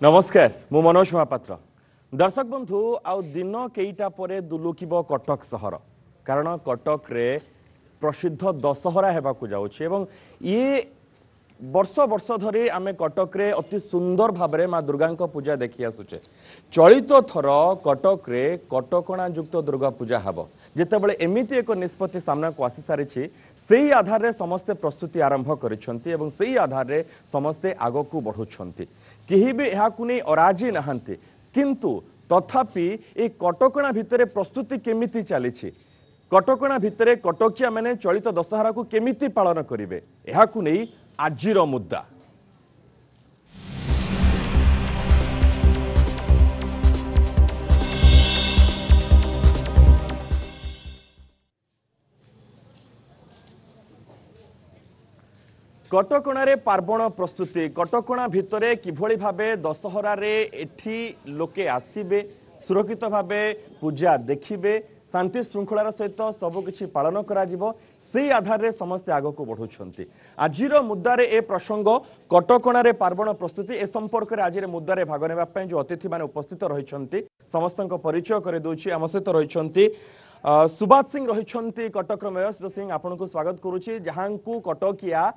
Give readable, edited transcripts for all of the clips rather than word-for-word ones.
नमस्कार मु मनोज महापात्र दर्शक बंधु आउ दिन केईटा परे दुलुकिब कटक सहर कारण कटक रे प्रसिद्ध दशहरा हेबाकु जाउछि एवं ये वर्ष वर्ष धरी आमे कटक रे अति सुंदर भाबरे माँ दुर्गा पूजा देखि आसुचे। चलित थर कटक रे कटकणा युक्त दुर्गा पूजा हब जेतेबेले एमिति एक निष्पत्ति सामना को आसी सारिछि सेही आधार रे समस्ते प्रस्तुति आरंभ करिसंती एवं सेही आधार रे समस्ते आगकू बढ़ुछंती केही भी एहाकू नै अराजी नहांती किंतु तथापि ए कटकणा भितरे प्रस्तुति केमिति चलीछि कटकणा भितरे कटकिया माने चलित दशहरा को केमिति पालन करिवे एहाकू नै आजिर मुद्दा। कटकणा रे पार्वण प्रस्तुति कटकणा भितरे किभଳି भाबे दशहरा रे एठी लोके आसीबे सुरक्षित भाबे पूजा देखिबे शांति श्रृंखलार सहित सबकिछि पालन करा जिवो सेही आधार रे समस्त आगको बढ़ुछंती। आजिर मुद्दा रे ए प्रसंग कटकणा रे पार्वण प्रस्तुति ए संपर्क रे आजिर मुद्दा रे भाग नेबा पय जो अतिथि माने उपस्थित रहिछंती समस्तक परिचय करे दोछि आम सहित रहिछंती सुभाष सिंह रहिछंती कटक रो मेयर सिंह आपन को स्वागत करूछि जहांकू कटकिया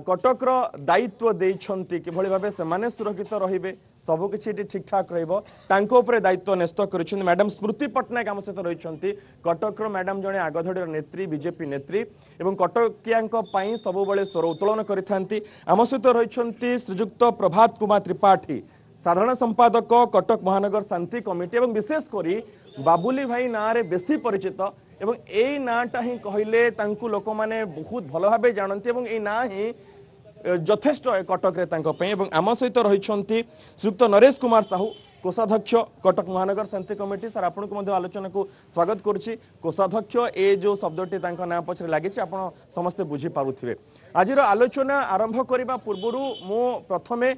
कटक दायित्व देइछंती किभଳି भाबे सेमाने सुरक्षित रहिबे सब किछि ठीक ठाक रहइबो तांको उपरे दायित्व न्यस्त करिछंती मैडम स्मृति पटनायक आम सहित रहिछंती कटक मैडम जणे आगधड़ीर नेत्री बीजेपी नेत्री एवं कटकियांक पई सब बेले स्वर उत्तोलन करिथांती आम सहित रहिछंती श्रीयुक्त प्रभात कुमार त्रिपाठी साधारण संपादक कटक महानगर शांति कमिटी एवं विशेष करी बाबुली भाई ना रे बेसी परिचित एवं ए नाटा ही कहले तांकु लोक माने बहुत भल भाबे जानती एवं ए ना ही यथेष्ट कटक रे तांको पई एवं आम सहित रहिछंती श्रीयुक्त नरेश कुमार साहू कोषाध्यक्ष कटक महानगर शांति कमिटी सर आपन को मध्ये आलोचना को स्वागत करूची कोषाध्यक्ष ए जो शब्दटी तांको ना पछरे लागिछि आपण समस्त बुझी पारुथिबे आजिर आलोचना आरंभ करिबा पूर्वरु मो प्रथमे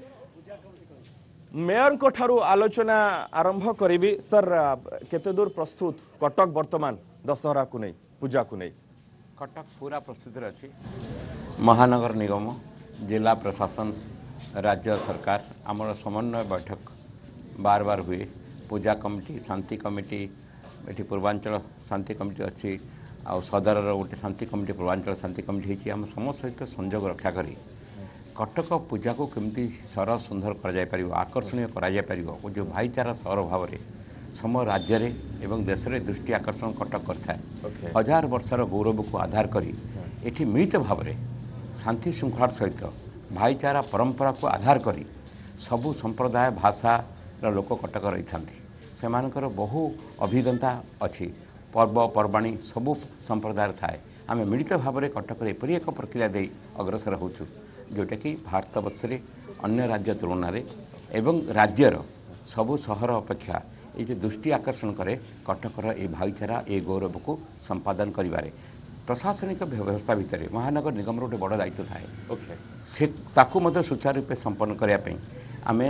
मेयर को ठारू आलोचना आरंभ करी सर केते दूर प्रस्तुत कटक वर्तमान दशहरा को नहीं पूजा को नहीं कटक पूरा प्रस्तुत अच्छी महानगर निगम जिला प्रशासन राज्य सरकार आमर समन्वय बैठक बार बार हुए पूजा कमिटी शांति कमिटी ये पूर्वांचल शांति कमिटी अच्छी आ सदर गोटे शांति कमिटी पूर्वांचल शांति कमिटी आम समस्त सहित संजोग रक्षा करी कटक पूजा को केमती सरल सुंदर कर आकर्षणीय कर जो भाईचारा सहर भाव में सम राज्य एवं देश में दृष्टि आकर्षण कटक करता हजार वर्षर गौरव को आधार करी एठी मिलित भाव में शांति श्रृंखला सहित भाईचारा परंपरा को आधार करी सबु संप्रदाय भाषा लोक कटक रही था से बहु अभिज्ञता अच्छी पर्वपर्वाणी सबु संप्रदाय थाए आम मिलित भाव में कटक एपरी एक प्रक्रिया दे अग्रसर होचु जोटा कि भारत वर्ष अन्य राज्य तुलन एवं राज्यर सबु सहर अपेक्षा ये दृष्टि आकर्षण करे कटकर ये भाईचारा ये गौरव को संपादन करिबारे प्रशासनिक व्यवस्था भितर महानगर निगम गोटे बड़ दायित्व थाए से ताकू मध्य सुचारू रूपे संपन्न करने आम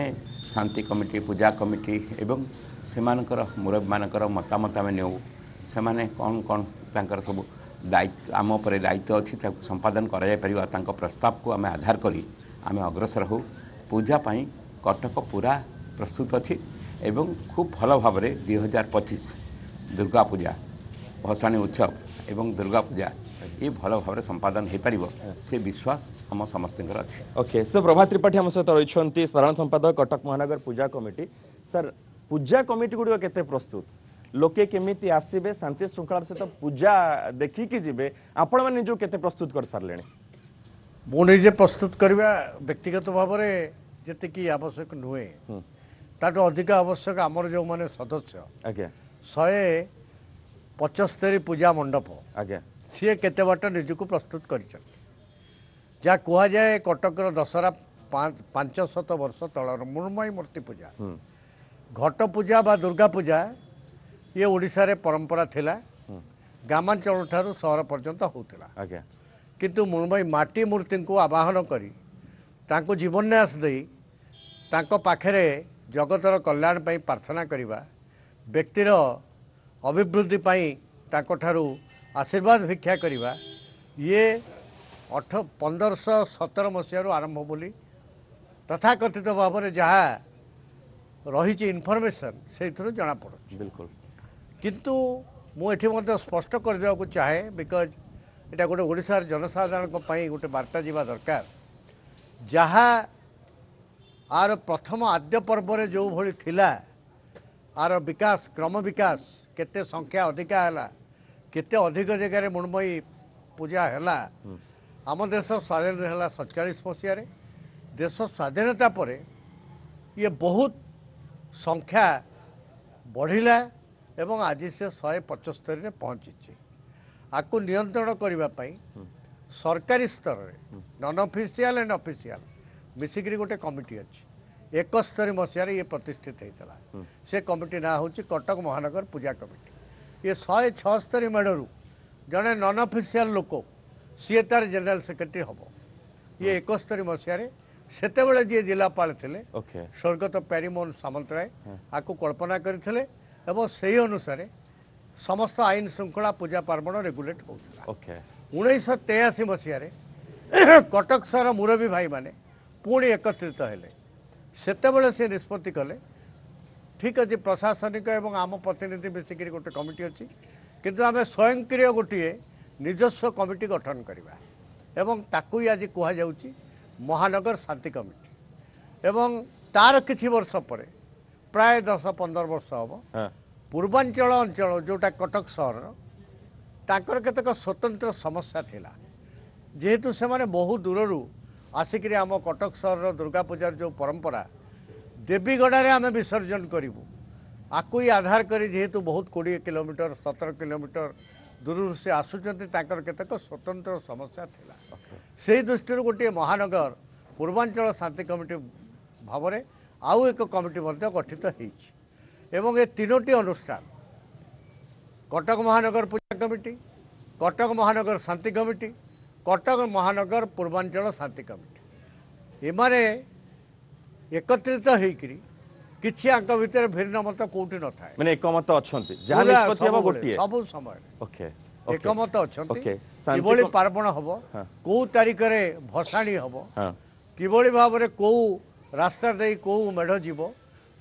शांति कमिटी पूजा कमिटी एवं सेमानकर मुरब्बी मानकर मतामत आम नेऊ से कौन कौन तांकर सब दायित्व आम पर दायित्व अच्छी संपादन कर प्रस्ताव को आम आधार करी आम अग्रसर हो पूजा पाई कटक पूरा प्रस्तुत अच्छी एवं खूब भल भाव 2025 दुर्गा पूजा भसाणी उत्सव एवं दुर्गा पूजा ये भल भाव संपादन हो पार से विश्वास आम समस्त अच्छे। ओके सर प्रभात त्रिपाठी आम सहित रही साधारण संपादक कटक महानगर पूजा कमिटी सर पूजा कमिटी गुड़िक केते प्रस्तुत लोके केमिति आसीबे शांति श्रृंखला सहित पूजा देखिकी जिबे आपण माने जो केते प्रस्तुत कर सारले मु निजे प्रस्तुत करबा व्यक्तिगत भाव में जते कि आवश्यक नुहे ताटो अधिक आवश्यक आमर जो माने सदस्य आज्ञा 175 पूजा मंडप आज्ञा सी केते बाट निजको प्रस्तुत कर जहाँ कह जाए कटकर दशहरा 500 वर्ष तलर मृण्मयी मूर्ति पूजा घट पूजा बा दुर्गा पूजा ये ओडिशा रे परंपरा थिला ग्रामांचल ठारू सहर पर्यंत होता किंतु मृण्मयी माटी मूर्ति को आवाहन करी तांको जीवन्यास दे तांको पाखरे जगतर कल्याण पई प्रार्थना करिबा व्यक्तिर अभिवृद्धि पई तांको ठारू आशीर्वाद भिक्षा करिबा ये 1517 मसीह आरंभ बोली तथाकथित भाव में जहाँ रही इनफर्मेशन से जना पड़ बिल्कुल किंतु मुझे स्पष्ट कर देवा को चाहे बिकज एटा गोटे ओडिशार जनसाधारण गोटे वार्ता जीवा दरकार जहा आर प्रथम आद्य पर्व जो भली थिला आर विकास क्रम विकास केते संख्या अधिका है केते अधिक जगह मृण्मयी पूजा है आम देश स्वाधीन है 47 मसीह देश स्वाधीनता पर ये बहुत संख्या बढ़िला एवं आज से 175 पहुंची आपको नियंत्रण करने सरकारी स्तर में नॉन ऑफिशियल एंड ऑफिशियल मिसिक गोटे कमिटी अच्छी 71 मसीह ये प्रतिष्ठित होता से कमिटी ना हूँ कटक महानगर पूजा कमिटी ये 176 मेढ़ू जड़े नॉन ऑफिशियल लोक सी तार जनरल सेक्रेटरी हम ये 71 मसीह सेतेबेले जी जिलापाल थे स्वर्गत प्यारीमोहन सामंतराय आपको कल्पना करते एवं से अनुसार समस्त आईन श्रृंखला पूजा पार्वण रेगुलेट होता 1983 मसीह कटक सहर मुरबी भाई माने पुणी एकत्रित हेले सेतेबेले से निष्पत्ति कले ठीक अच्छे प्रशासनिक एवं आम प्रतिनिधि मिसिक गोटे कमिटी अच्छी किंतु आम स्वयंक्रिय गोटे निजस्व कमिटी गठन करवा एवं ताकू आज कहुच्छी महानगर शांति कमिटी एवं तार किछि वर्ष पर प्राय 10-15 वर्ष हम पूर्वांचल अंचल जोटा कटक सहर तांकर केतक स्वतंत्र समस्या थिला जेहेतु से माने बहु दूर आसिक आम कटक सहर दुर्गा पूजार जो परंपरा देवीगढ़ आम विसर्जन करूँ आपको ही आधार कर जेहेतु बहुत 20 किलोमीटर 17 किलोमीटर दूर से आसुचंती तांकर केतक स्वतंत्र समस्या थिला से दृष्टि गोटे महानगर पूर्वांचल शांति कमिटी भाव में आउ एक कमिटी गठित एवं ये तीनोटी अनुष्ठान कटक महानगर पूजा कमिटी कटक महानगर शांति कमिटी कटक महानगर पूर्वांचल शांति कमिटी एमाने एकत्रित होकर किछि आंक भितर भिन्न मत कोठी न थाए माने एकमत अछंती जहां निष्पत्ति हेबो गोटिए सब समय ओके एकमत अछंती किभଳି पार्वण हबो को तारिख रे भसाणी हबो किभଳି भाव रे को रास्ता दे को मेढ जीवो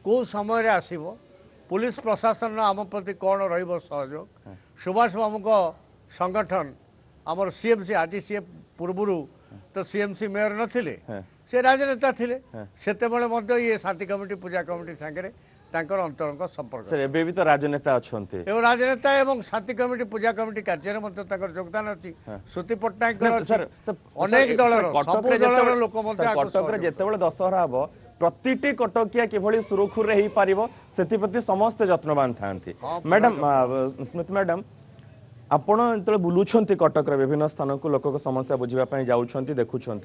को समय रे आसीबो पुलिस प्रशासन आम प्रति कौन रहिबो सहयोग सुभाष बाबू संगठन आमर सीएमसी आज सी पूर्व तो सीएमसी मेयर नथिले से राजनेता थिले सेतेबेले मध्य ये शांति कमिटी पूजा कमिटी सांगे तांकर अंतरंग संपर्क सर एबे भी तो राजनेता अछंती एवं राजनेता एवं शांति कमिटी पूजा कमिटी कार्य मध्य तांकर योगदान अछि श्रुति पट्टनायक सर अनेक दलर सब दलर लोक मध्य कटक रे जेतेबेले दशहरा हबो प्रतिटी कटकिया किभଳି सुरक्षुर रे ही पारिबो सेतिप्रति समस्त यत्नवान थांती मैडम स्मृति मैडम आपण जो बुलूंट कटक विभिन्न स्थान को लोक समस्या बुझापी जाऊँच देखुं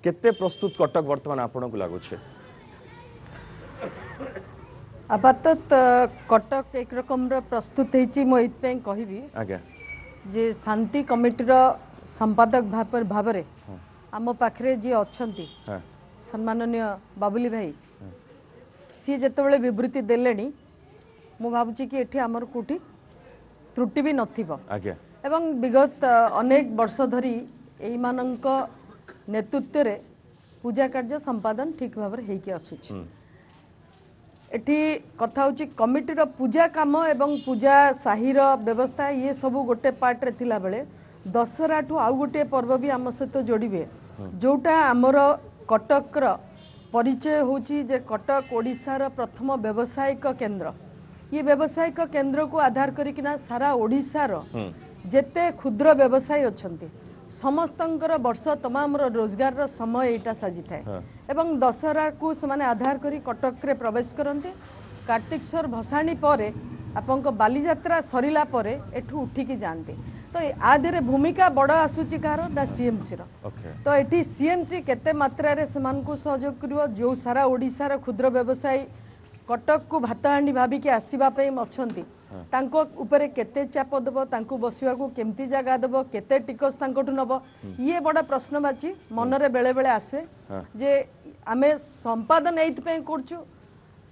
केते प्रस्तुत कटक बर्तमान आपण को लगुच आपातत कटक एक रकम प्रस्तुत होती कहबी आज्ञा जे शांति कमिटीर संपादक भाव आम पाखे जी अच्छा सम्माननीय बाबुली भाई सी जितेबाला विवृत्ति देले मु भावुची कि एठी आमर कोठी त्रुटि भी नथिबो एवं विगत अनेक वर्ष धरी एई मानक नेतृत्व रे पूजा कार्य संपादन ठीक भाव रे हेकि आसुची एठी कथा होची कमिटीर पूजा काम एवं पूजा साहिर व्यवस्था ये सब गोटे पार्ट रे थिला बेले दशहरा ठू आउ गोटे पर्व भी आम सहित जोड़िबे जोटा आमर कटक परिचय होची जे कटक ओडिशार प्रथम व्यावसायिक केंद्र ये व्यावसायिक केंद्र को आधार करिकिना सारा ओडिशार जेते क्षुद्र व्यवसायी अछंती समस्तंकर वर्ष तमाम रोजगार समय एटा साजी थाए एवं दशहरा को समाने आधार करी कटक रे प्रवेश करते कार्तिकेश्वर भसाणी परे आपंक बालीजात्रा सरिला परे एठू उठिकी जाते तो आधे भूमिका बड़ आसूची कार ना सीएमसी तो एटी सीएमसी केते मात्रा रे समान को सहयोग करिवो जो सारा ओडिशार क्षुद्र व्यवसायी कटक को भातहांडी भाविकी आसवा अच्छी तांको उपरे केते चाप दब तांको बसवा को केमती जगह दब केते टिकस तांकोठु नब ये बड़ा प्रश्नवाची मनरे बेले बेले आसे जे आमे संपादन एइथपे करछु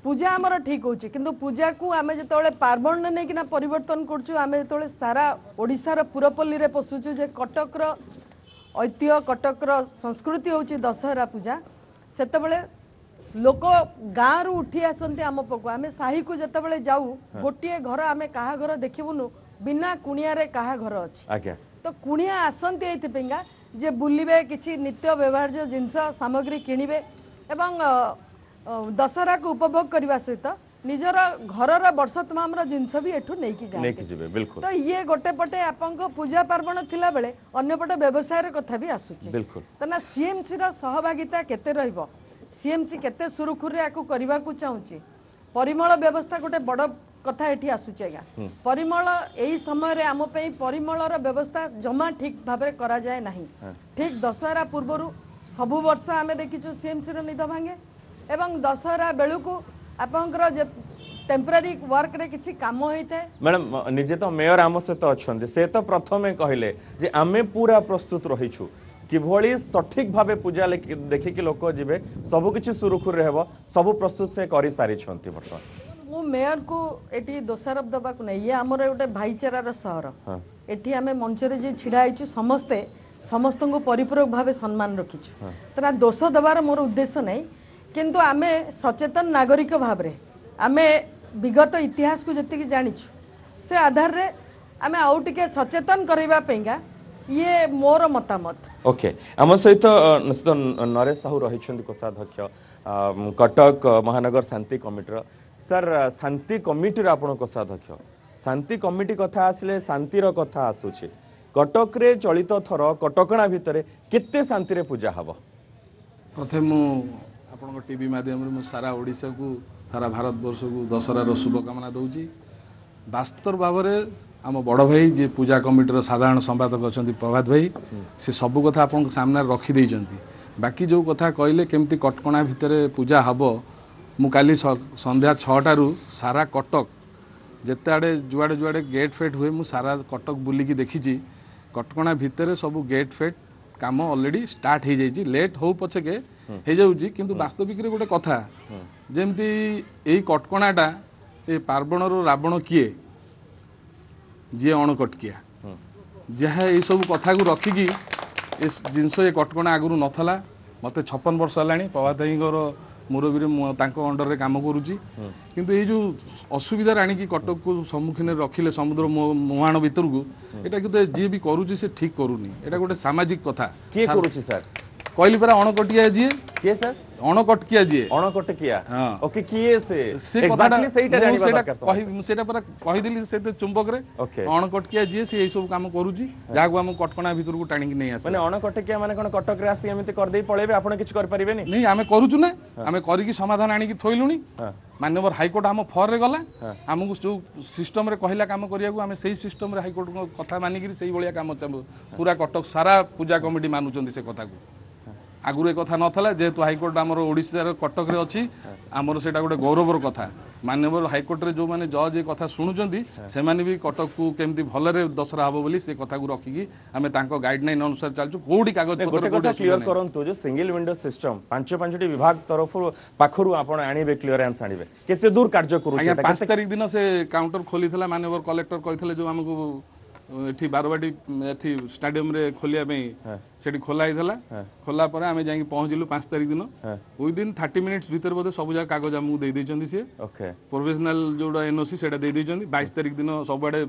पूजा आमर ठीक होची किंतु पूजा को आमे जेतोले पार्वण नै किना परिवर्तन करछु आमे जेतोले सारा ओडिसा रो पुरपल्ली रे पसुछु जे कटक रो ऐतिह्य कटक रो संस्कृति होची दशहरा पूजा सेतेबेले लोक गाँ रु उठी आसती आम पकू आम साही को जिते जाऊ गोटे घर आम क्या घर देखबुनु बिना कुणिया क्या घर अच्छी तो कुणिया आसती ये जे बुलिबे किछि नित्य व्यवहार्य जिनस सामग्री किणिबे एवं दशहरा को उपभोग करने सहित निजर घर वर्ष तमाम जिनस भी एठू नहीं बिल्कुल तो ये गोटे पटे आपन पूजा पार्वण थिला बेले अन्य पटे व्यवसाय कथा भी आसुची बिल्कुल तना सीएमसी रो सहभागिता केते रहइबो सीएमसी केते सुरुखुरे आकु करबा को चाहूची परिमल व्यवस्था गोटे बड़ कथा एठी आसुची आज्ञा परिमल एई समय रे आम पे परिमलर व्यवस्था जमा ठीक भाबरे करा जाय नाही ठीक दशहरा पूर्वरु सबु वर्ष आमे देखिछु सीएमसी रो निद भांगे एवं दशहरा बेलुकु आपनकर टेम्पररी वर्क रे किछि काम होइथे मैडम निजे तो मेयर आम सहित अच्छा से तो प्रथमे कहले जे आमे पूरा प्रस्तुत रहीछु किभली सठिक भावे पूजा देखिकी लोक जीवे सब किछि सुरुखुर रहबो सब प्रस्तुत से करि सारी छंती बर्तमान मु मेयर को एटी दोषारोप दबा को नै ये हमर गोटे भाईचारार सहर एटी आमे मंच रे जे छिडा आइछु समस्ते समस्तको परिपूरक भावे सम्मान रखिछु तना दोष दबार मोर उद्देश्य नै किंतु आमे सचेतन नागरिक भाव आमे विगत इतिहास को जति जानिछु से आधार रे आमे आउ टिके सचेतन करबा पेंगा ये मोर मतामत ओके आम सहित निश्चित नरेश साहू रही कोषाध्यक्ष कटक महानगर शांति कमिटीर सर शांति कमिटीर आपण कोषाध्यक्ष शांति कमिटी कथा आसले शांतिर कथा आसुछि कटक रे चलित थर कटकणा भितरे केते शांति रे पूजा हबो प्रथम आपण टीवी माध्यम सारा ओडिशा को सारा भारत वर्ष को दशहरार शुभकामना दूची वास्तव भाव में आम बड़ भाई जी पूजा कमिटीर साधारण संपादक अच्छा प्रभात भाई से सब कथा आप सामने रखिदे बाकी जो कथा कहले केमती कटकणा भितर पूजा हम मु काली संध्या 6टारू सारा कटक जिते आड़े जुआड़े जुआड़े गेट फेट हुए मु सारा कटक बुलिकी देखी कटकणा भितर सब गेट फेट काम ऑलरेडी स्टार्ट हो जाइए लेट हो पछके हो जाउची किंतु वास्तविक रे गोटे कथा जेमती एई कटकणाटा ए पार्वणर रावण किए जी अणकटकिया जहाँ ये सब कथा को रखिकी जिनस ये कटकणा आगु नथला मते 56 वर्ष है प्रभात भाईर मुरबी अंडर रे काम करुची किंतु ये जो असुविधा आनिकी कटक को सम्मुखीन रखिले समुद्र मुहाण भितर को एटा कि जी भी करुची से ठीक करूनी एटा गोटे सामाजिक कथा किए करुची सर कहली परा अणकटिया जी किए सर अणकटकिया जी अणकटकिया हां ओके किए से एक्जेक्टली सेटा जानिबा दरकार सेटा परा कहिदिली से चुंबक रे अणकटकिया जी से एई सब काम करूची जागु हम कटकणा भीतर को टाणी नै आसे माने अणकटकिया माने कोन कटक रे आसी एमिति कर देई पळेबे आपण किछ कर परिबे नै आमे करूचु ना आमे करी की समाधान आनी की थोइलुनी माननीय हाईकोर्ट आम फर रे गला हमकु जो सिस्टम रे कहिला काम करिया को आमे सेही सिस्टम रे हाईकोर्ट को कथा मानी की सेही बलिया काम पूरा कटक सारा पूजा कमिटी मानुचंदी से कथा को आगुरी कथा नाला जेहेतु हाईकोर्ट आमर ओडिशार कटक रे अच्छी आमर सेटा गोटे गौरवर कथा माननीय हाईकोर्ट रे जो माने जज ये कथा शुणुचंदी से माने भी कटक को केमती भलरे दशहरा हबो बोली से कथा को रखिकी आमे तांको गाइडलाइन अनुसार चलछु कोडी कागज पत्र गोटे क्लियर करंतु जो सिंगल विंडो सिस्टम पांचटी विभाग तरफ पाखरु आपण आनिबे क्लियरेंस आनिबे केते दूर कार्य करू छै 5 तारिख दिन से काउंटर खोलीथला माननीय कलेक्टर कहिथले जो हमकु एठी बारवाटी एठी स्टेडियम रे खोलिया पे सेठी खोला हिथला खोला पर आमे जाई पहुंचलु 5 तारिख दिन विदिन 30 मिनिट्स भीतर बोधे सब जा कागज हमकु दे दैचंदी से ओके प्रोविजनल जोडा एनओसी सेटा दे दैचंदी 22 तारिख दिन सबआडे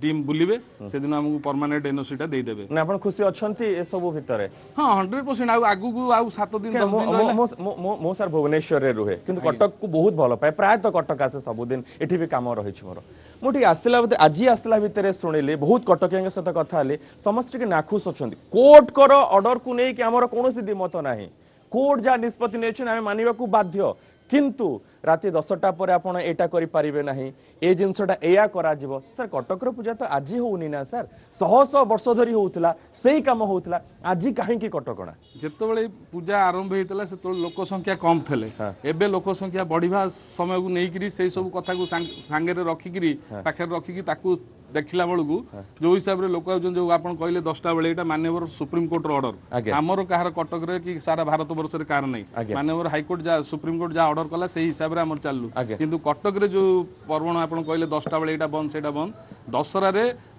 टीम बुलिबे से दिन हमकु परमानेंट एनओसी टा दे देबे ना आपण खुशी अछंती ए सब भितरे हां 100% आ आगु को आ 7 दिन 10 दिन मो सर भुवनेश्वर रे रुहे किंतु कटक को बहुत भलो पाए प्राय तो कटक आसे सब दिन एठी भी काम रही छि मोर मोठी आसला आज आसला भितरे सुनिले बहुत कटकिया सहित कथा हले समस्त के नाखुश अछंती कोर्ट कर ऑर्डर को नै कि हमर कोनोसी दिमत नाही कोर्ट जा निष्पत्ति नै छि हम मानिबा को बाध्य किंतु राति 10टा पर आपण एटा करि परिबे नाही ए जिंसटा एया करा जिवो सर कटक रो पूजा तो आज होउनी ना सर 100 वर्ष धरि होउतला सेही काम होउतला आज काहे की कटकणा जेतबेले पूजा आरंभ हेतला से तो लोक संख्या कम थले एबे लोक संख्या बढ़िबा समय को नै करी सेही सब कथा को सांगे रे रखी करी पाखे रखी की ताकू देखला बेलू जो हिसाब से लोक जो आप कहले 10टा बेले यहाँ माननीय सुप्रीमकोर्टर ऑर्डर आमर कहार कटक की सारा भारत वर्ष में कार नहीं माननीय हाइकोर्ट जहाँ सुप्रीमकोर्ट जहाँ ऑर्डर कला से हिसाब से आम चालू किंतु कटक जो पर्वण आप कहले 10टा बेले यहाँ बंद से बंद दशहरा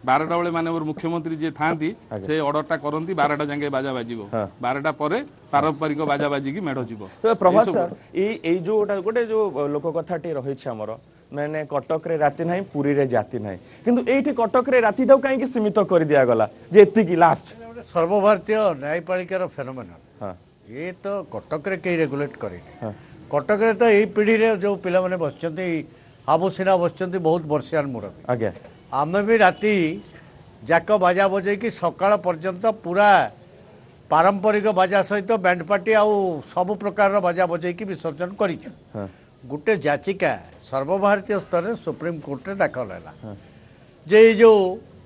12टा बेले माननीय मुख्यमंत्री जी था से ऑर्डरटा करती 12टा जाए बाजा बाज 12टा पर पारंपरिक बाजा बाजिकी मेढ़ जीव प्रभात सर ये जो गोटे जो लोक कथा रही मैंने कटक रे राति नहीं पुरी रे जाति नहीं किंतु एठी कटक रे राति टाउ काहे सीमित कर दिया गला जे एति की लास्ट सर्वभारतीय न्यायपालिकार फेनोमेनन ये तो कटक रे कई रेगुलेट करे कटक रे तो यही पीढ़ी रे जो पिला माने बसचंती आबो सिना बसचंती बहुत वर्षियान मुरबी आज्ञा आमे भी राति जाक बाजा बजे कि सकाळ पर्यंत पूरा पारंपरिक बाजा सहित बैंड पार्टी आउ सब प्रकार बाजा बजे कि विसर्जन करी गोटे जाचिका सर्वभारतीय स्तर में सुप्रीमकोर्ट रे दाखल है जे जो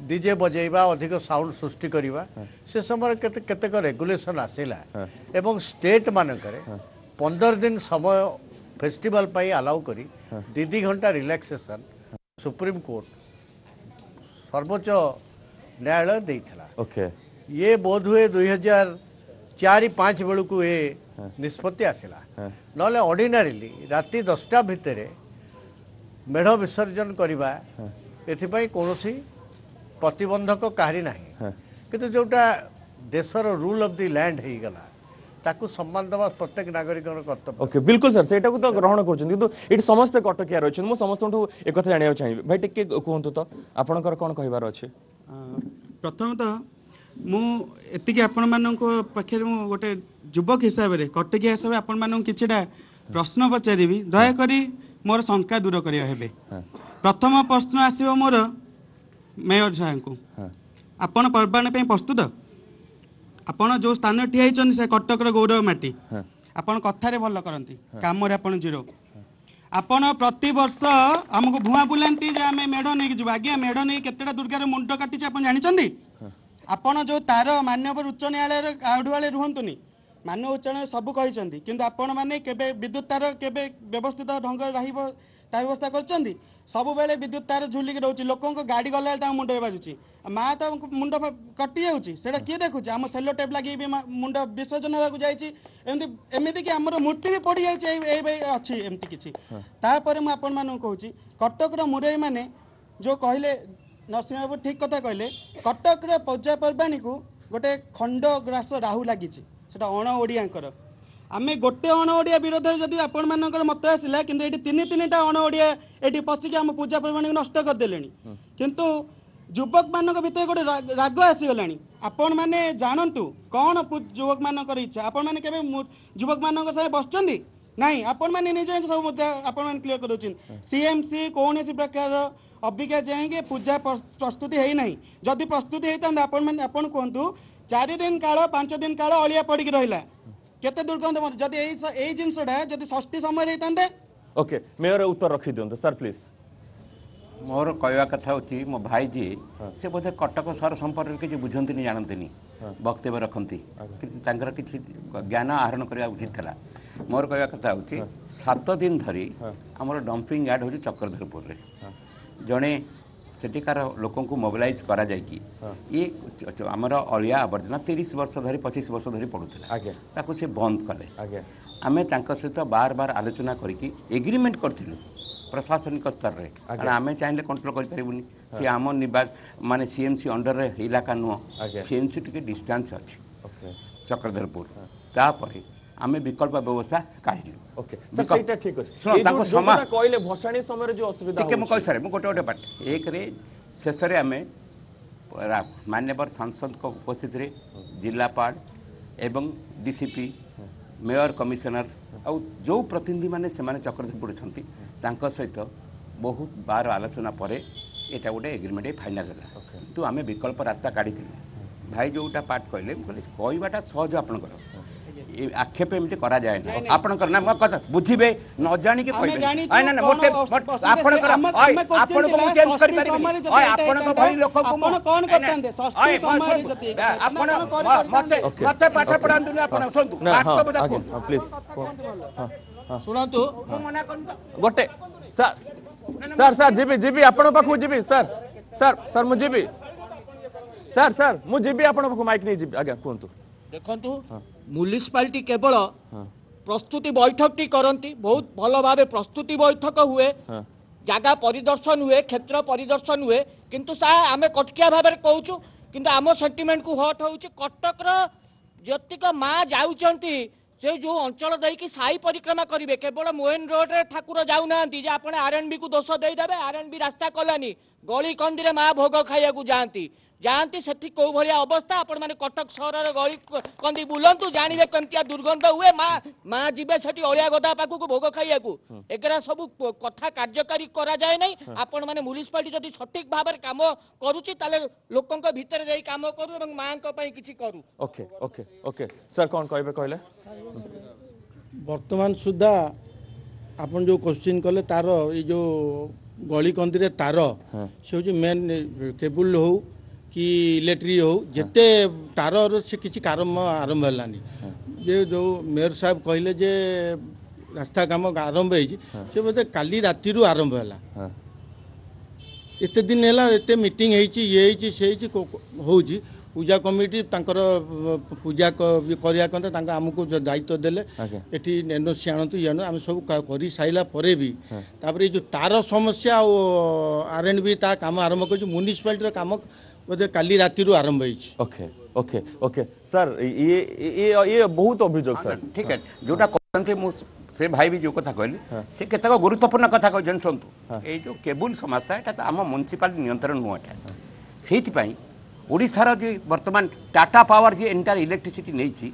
डीजे बजेबा अधिक साउंड सृष्टि करवा से समय केतेक रेगुलेशन आसिला एवं स्टेट मानकरे 15 दिन समय फेस्टिवल पाई अलाउ करी 2 घंटा रिलैक्सेशन सुप्रीमकोर्ट सर्वोच्च न्यायालय देइथला ओके ये बोध हुए 2004-5 बेलू को ये निष्पत्ति आसला ना ऑर्डिनरीली राति 10टा भितर मेढ़ विसर्जन करवा एथिपाई कौनसी प्रतिबंधक कहारी नहीं किंतु जोटा देशर रूल ऑफ द लैंड हो गला ताकू सम्मान देवा प्रत्येक नागरिक कर्तव्य ओके बिल्कुल सर सेटा को तो ग्रहण करछन किंतु इट समस्त कटकिया रहछन मो समस्त एक कथा जानिया चाहिए भाई टिके कहंतु तो आपनकर कोन कहिबार अछि प्रथमतः मु एतिकी आपण मानक पाखे गोटे युवक हिसाब से कटकिया हिसाब से आपण मानक किछिटा प्रश्न पचारिबी दया करी मोर शंका दूर करिया हेबे प्रथम प्रश्न आसीबो मोर मेयर साहब को आपण पर्बाण पे प्रस्तुत आपण जो स्थान ठिया हिचन से कटक रो गौरव माटी आपण कथारे भल करंती काम रे आपण जीरो आपण प्रति वर्ष हमको भुआ बुलांती जे आमे मेढ नै कि आज्ञा मेढ नै केतेटा दुर्गा रे मुंड काटी आपण जानिचंदी आपण जो तार मान्यवर उच्च न्यायालय आउढ वाले रुहंतुनी मान्य उच्च न्यायालय सब कहिसंती किंतु आपण माने केबे विद्युत तार केबे व्यवस्थित ढंग रहिबो ता व्यवस्था करचंदी सब बेले विद्युत तार झुलिक रहउची लोकंक गाड़ी गला ता मुंड रे बाजुची मां तो मुंड कटि जाउची सेटा किए देखुची हम सेलो टेप लागि भी मुंड विसर्जन होगा को जाईची एमिति कि हमर मूर्ति भी पड़ी जाईची ए अछि एमिति किछि तापर म आपण मानु कहूची कटक रो मुरई माने जो कहले नरसिंह बाबू ठीक कथा कहले कटक रो पूजा पर्वाणी को गोटे खंड ग्रास राहु लागिची सेटा अण ओडियांकर आमे गोटे अण ओडिया विरोध जदि आपण मानकर मत आसिला किंतु एटी तीन टा अण ओडिया एटी पसिक हम पूजा पर्वाणी नष्ट कर देलेनी किंतु युवक मानक भितर गोटे राग आसीगलानी आपण माने जानंतु कौन युवक मानकर इच्छा आपण माने केबे युवक मानक सह बसचंदी नहीं आपण माने निजे सब मुद्दा आपण माने क्लियर कर दोचिन सीएमसी कौन सी प्रकार अबिका जाएंगे पूजा प्रस्तुति है नहीं जदि प्रस्तुति होता आपण माने आपण कहंतु 4 दिन काल 5 दिन काल अलिया पड़ी रहिला केते दुर्गंध जदि एई जिंसडा जदि षष्ठी समय रहतांदे ओके मेयर उत्तर रखी दियंतु सर प्लीज मोर कहवा कथा होची मो भाई जी से बोधे कटक सहर संपर्क किसी बुझंती नहीं जानती वक्तव्य रखती तांकर किसी ज्ञान आहरण करने उचित था मोर कहवा कथा होची 7 दिन धरी हमर डंपिंग यार्ड होची चक्रधरपुर रे जड़े सेठिकार लोक मोबिलाइज करा जायकी ये आमर अलिया आवर्जना 30 वर्ष धरी 25 वर्ष धरी पड़ूला से बंद कले आमे सहित बार बार आलोचना करके एग्रीमेंट करथिलु प्रशासनिक स्तर रे कारण आमे चाहिले कंट्रोल कर परिबुनी सी आम निवास माने सीएमसी अंडर रे इलाका नुह सीएमसी टिके डिस्टेंस अछि चक्रधरपुर तापरे आमे विकल्प व्यवस्था काढिलु ओके सेटा ठीक अछि सुनो ताको समा कहले भसाणी समय जो असुविधा ठीक है म कहि सारे म गोटे गोटे पार्ट एक रे शेष रे आमे मान्यवर सांसद को उपस्थित रे जिलापाल एवं डीसीपी मेयर कमिशनर और जो प्रतिनिधि माने से माने चक्रधरपुर छंती तांको सहित बहुत बार आलोचना परे एटा गोटे एग्रीमेंट फाइनल होला तो आमे विकल्प रास्ता काढी भाई जोटा पार्ट कहले कहवाटा सहज आपनकर आक्षेप एमती करा जाए ना आपनकर ना कथा बुझिबे न जानि के कहबे ना ना मोटे आपनकर आपन को चेंज करि परिबे ओय आपन को भई लोक को आपन कोन करतांदे षष्ठी समय जति आपन मते मते पाठ पढांतु ना आपन सुनतु वास्तव देखो प्लीज सुनतु मो मना करन गोटे sir sir sir GB GB आपन पाखु जीबी सर सर सर मुझे भी सर सर मुझे भी आपण माइक नहीं जी आज्ञा कहतु देखंतु म्युनिसिपालिटी केवल हाँ प्रस्तुति बैठक टी करंती बहुत भल भावे प्रस्तुति बैठक हुए हाँ जगह परिदर्शन हुए क्षेत्र परिदर्शन हुए किंतु सा आमे कटकिया भाव में कहूँ किंतु आम सेंटिमेंट को हट हो कटक जतिक माँ जाऊँच से जो अंचल देकी साई परिक्रमा करेंगे केवल मोहन रोड रे ठाकुर जाऊना आप आरएनबी को दोष देदेवे आरएनबी रास्ता कलानी गली कंदी माँ भोग खाइया जाती जाती से कौ भाया अवस्था आपण मैंने कटक सहर गली कंदी बुलंतु जानवे कमिया दुर्गंध हुए माँ जीवे से अलिया गदा पाखक भोग खाइया एगरा सब कथा कार्यकारी करा जाए नहीं आपण मैंने म्युनिसिपालिटी जदि सठिक भाव में काम करुच्ची लोकों भितर जाई काम करू एवं माँ किसी करू ओके ओके ओके सर कौन कहबे कहले वर्तमान सुधा आपण जो क्वेश्चन कले तार ये जो गली कंदी रे तार से हूँ मेन केबुल हो कि इलेक्ट्रिक हो जिते तार से किसी कारम आरंभ है ये जो मेयर साहब कहले जे रास्ता काम आरंभ हो बोधे काली राति आरंभ है एते दिन है एते मीटिंग ये से हो पूजा कमिटी तांकर पूजा करिया कंते आमको दायित्व देले एठी एनओसी आणतु यानो आम सब करी साइला परे भी तापर जो तार समस्या आरएनबी ता काम आरंभ कर म्युनिसिपालिटी काम बोधे काली राति आरंभ होइछि ओके ओके ओके सर ये बहुत अभियोग सर ठीक है जोटा कहते मु से भाई भी जो कथा कहली से केतक गुरुत्वपूर्ण कथा कहछन सुनतु ए जो केबुल समस्या एटा आम म्युनिसिपालिटी नियंत्रण नुह एटा सेति पई ओडिशार जो वर्तमान टाटा पावर जी एंटायर इलेक्ट्रिसिटी नहीं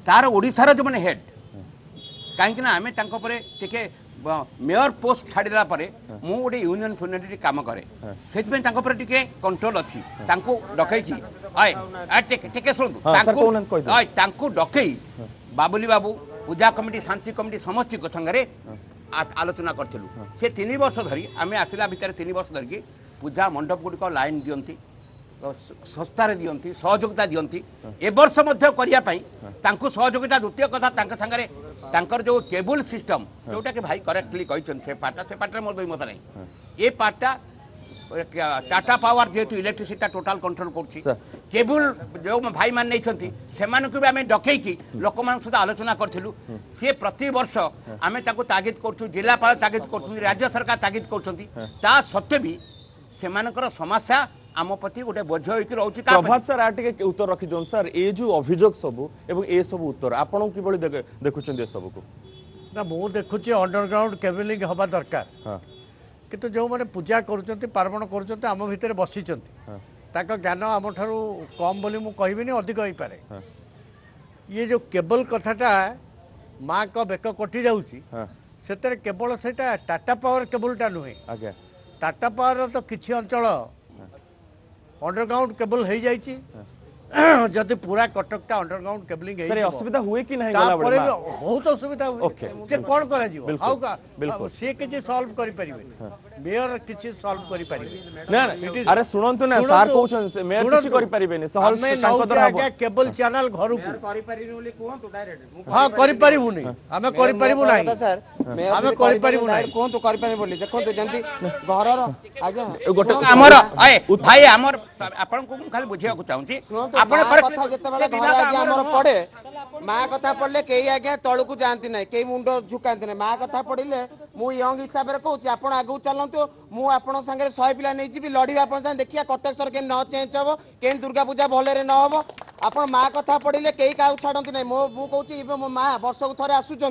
तार ओडिशार जो मैंने हेड कहीं आम टे मेयर पोस्ट छाड़ा मु गोटे यूनियन फ्यूनियन काम करे से कंट्रोल अच्छी डकई डकई बाबुली बाबू पूजा कमिटी शांति कमिटी समस्त संगे आलोचना करूँ से 3 वर्ष धरी आम आसला भितर 3 वर्ष धरिकी पूजा मंडप गुड़िक लाइन दियंती संस्थार दियंती सहयोगिता दियंती ए वर्ष करने सहयोगिता द्वितीय कथा जो केबुल सिस्टम जोटा कि भाई करेक्टली कहते से पार्टा मोर दुई मत नहीं ये पार्टा टाटा पावर जेहेतु इलेक्ट्रिसिटी टोटाल कंट्रोल कर केबुल जो भाई मान नहीं से आम डकई लोक सहित आलोचना करूँ सी प्रति वर्ष आम तागिद कर जिलापाल तागिद कर राज्य सरकार तागिद कर सत्वे भी सेमानकर समस्या आम प्रति गोटे बोझ होकर रोचे प्रभात सर आटे उत्तर रखी दिखाँ सर ये जो अभियोग सब एवं ए सब उत्तर आपण कि देखुं सब को ना मु देखुची अंडरग्राउंड केबलिंग हवा दरकार किंतु जो मैंने पूजा करुँच पार्वण करुँच आम भितर बसी ज्ञान आम ठारू कम बोली मु कहबिनी अधिक हो पारे ये जो केबल कथाटा माँ का बेक कटि जाऊँगी से केवल से टाटा पावर केबलटा नुहे टाटा पावर तो किसी अंचल अंडरग्राउंड केबल हो जाइए जदि पूरा कटकटा अंडरग्राउंड केबलिंग असुविधा हुए कि नहीं बहुत असुविधा हुए कौन कर सी किसी सॉल्व कर मेयर किसी सॉल्व कर अरे सुनंतु ना सर कहउछन मेयर किसी करि परिबेनी सॉल्व तांको द्वारा केबल चैनल घर को करि परिनु बोली कहंतु डायरेक्ट हां करि परिबुनी हमें करि परिबु नाही सर हमें करि परिबु नाही कहंतु करि परिबु बोली देखंतु जंती घर रो आज्ञा गोटे हमर ए भाई हमर आपन को खाली बुझिया को चाहूची आपन कथा जेतेबेले घर आगे हमर पड़े माँ कथा पड़े कई आज्ञा तलू को जाती ना कई मुंड झुकाती ना माँ कथा पड़े मु यंग हिसाब से कहूँ आप आगू चलतु मुझे सागर 100 पिला नहीं जी लड़ी आप देखिए कटक सर के न चेंज हम कहीं दुर्गा पूजा भलरे न हम आप माँ कथा पड़े कई क्या छाड़ती ना मुझे मो माँ वर्ष को थे आसुँच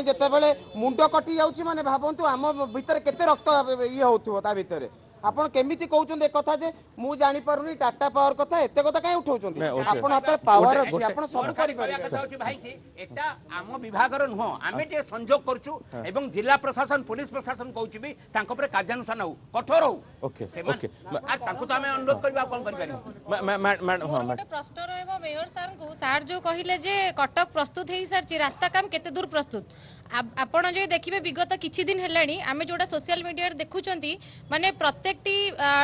जितेबले मुंड कटि जाऊँगी माने भावतु आम भितर केते रक्त ये होता भितर आपण केमिति कहउछन ए कथा जे मु जानि पारुनी टाटा पावर कथा एते कथा काई उठाउछन आपण हाथ पावर अछि आपण सब करि पारि भाई कि एटा आम विभाग रो न आमे जे संजोग करछु एवं जिला प्रशासन पुलिस प्रशासन कहउछि भी तांको पर कार्यानुष्ठान हो कठोर हो ओके ओके आ तांको तो आमे अनुरोध करबा कोन करि पारि मैडम हां मैडम प्रश्न रहबो मेयर सर को सर जो कहिले जे कटक प्रस्तुत हेई सरची रास्ता काम केते दूर प्रस्तुत आपण जो देखिए विगत किछि दिन हेलानी आमे जोड़ा सोशल मीडिया रे देखुचंती माने प्रत्येकटी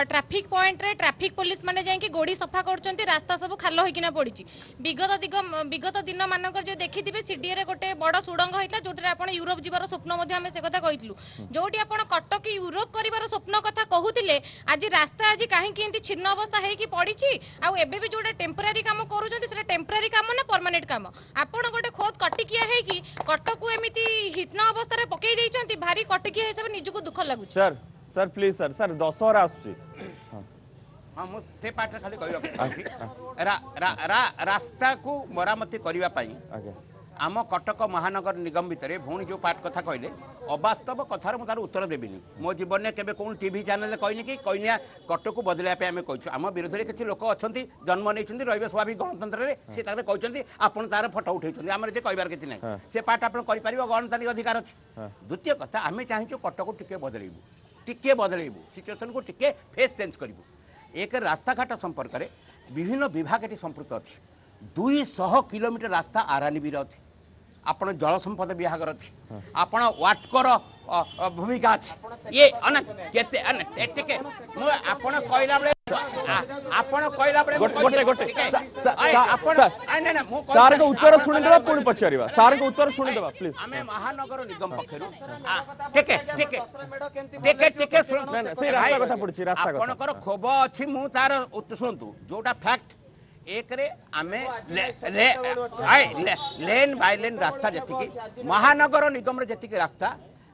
ट्रैफिक पॉइंट रे ट्रैफिक पुलिस माने जाई कि गोड़ी सफा करचंती रास्ता सब खाल होइकिना पड़िछि विगत दिन मानकर जे देखिथिबे सीडीए रे गोटे बड़ सुडंग होइतला जोटरे आपण यूरोप जीवार स्वप्न मध्ये आमे से कथा कहितलु जोटी आपण कटक यूरोप करिवार स्वप्न कथा कहूतिले आज रास्ता आज काहे कि एंती छिन्न अवस्था हे कि पड़िछि आ एबे भी जोटा टेम्पररी काम करूचंती सेटा टेम्पररी काम ना परमानेंट काम आपण गोटे खोद कटिकिया हे कि कटक को एमिति हिटना अवस्था रे पकई देइचंती भारी कटिकिया हिसाब निजको दुख लागु sir sir please sir sir Dussehra आसुची हाँ मु से पार्ट खाली रास्ता को मरामती करने आम कटक महानगर निगम भितर भौणी जो पार्ट कथा कहले अवास्तव कथार मुझे तार उत्तर देविनी मो जीवन में केबे कौन टीवी चैनल कहनी कि कहनिया कटक को बदलैया आम कहूँ आम विरोध में किसी लोक अच्छा जन्म नहीं रही स्वाभाविक गणतंत्र में सी कहते आपड़ तार फटो उठे आम जे कहार किसी ना से पार्ट आप गणतांत्रिक अधिकार अच्छे द्वितीय कथा आम चाहूँ कटक को टिके बदलैबू सिचुएसन को टिके फेस चेंज करूँ एक रास्ता घाट संपर्क में विभिन्न विभाग ये संपृक्त अच्छी 200 किलोमीटर रास्ता आरानीबी अच्छी आपण जल संपद विभाग अच्छी आपण वाटकर भूमिका अच्छी ये आपण कहला बेले आपण कहला बेले गोटे गोटे सार को उत्तर सुनि देबा पुणी पछारिबा सार को उत्तर सुनि देबा प्लीज हमें महानगर निगम पक्षरु टिके टिके टिके टिके से रास्ता कथा पड़छि रास्ता कथा आपनकर खोब अछि मु तार सुनतु जोटा फैक्ट एक रे आमे लेन बाय लेन रास्ता जति महानगर निगम रे जति रास्ता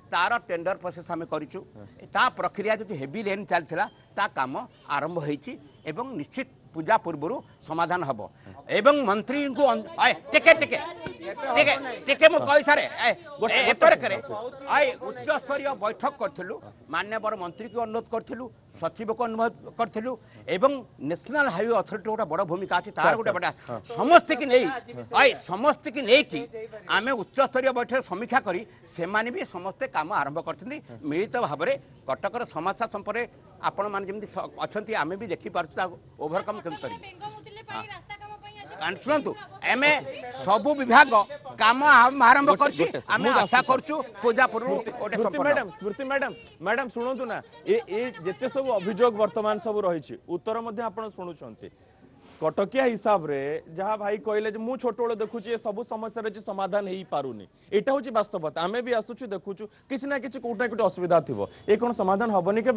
तार टेंडर प्रोसेस आम करूँ ता प्रक्रिया जो हेवी लेन चलता ता काम आरंभ होती एवं निश्चित पूजा पूर्व समाधान हम एवं मंत्री को टिके टिके टिके टिके मु कहि सारे उच्च स्तरीय बैठक करूँ मान्यवर मंत्री को अनुरोध करूँ सचिव को अनुरोध करूँ एवं नेशनल हाईवे अथॉरिटी गोटे बड़ भूमिका अच्छी तार गोटे बड़ा समस्त की नहीं समस्त की नहीं कि आम उच्च स्तरीय बैठक समीक्षा करी से भी समस्ते काम आरंभ करते मिलित भाव में कटकर समस्या संपर्क आपण मैंने जमी अच्छा आम भी देखिपार ओभरकम शुणु एम सबू विभाग काम आरंभ कर आशा करूँ पूजा पूर्व मैडम स्मृति मैडम मैडम शुणु ना ये जिते सब अभियोग वर्तमान सब रही उत्तर आप शुणुंट कटकिया हिसाब रे जहाँ भाई कहले मु छोट बेले देखुची सब समस्या समाधान हो पारुनी यहाँ हूँ वास्तवता आम भी आसुचु देखुचु किसी ना किसी कोटा कोटे असुविधा थी ये कौन समाधान हेनी के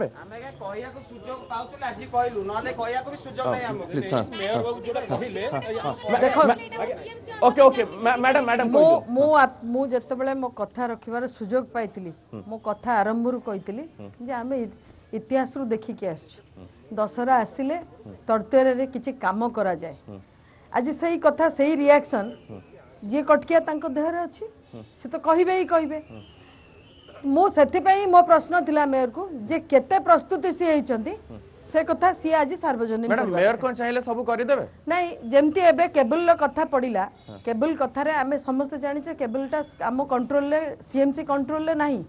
ओके ओके मैडम मैडम मु जिते मो कथा रखिबार सुजोग पाइली मो कथा आरंभ रू कही आम इतिहास रु देखिकी आसछु दशहरा आसिले तड़तरे किछि काम करा जाए आज सही कथा सही रिएक्शन जे कटकिया तांको देहरे अछि से तो कहिबे ही कहिबे मो सेथिपई मो प्रश्न थिला मेयर को जे केते प्रस्तुति सी हेचंती से कथा सी आज सार्वजनिक मैडम मेयर कोन चाहिले सब करि देबे नहीं जेमती एबे केबल लो कथा पडिला केबल कथा रे आमे समस्त जानि छे केबलटा हम कंट्रोल ले सीएमसी कंट्रोल ले नाही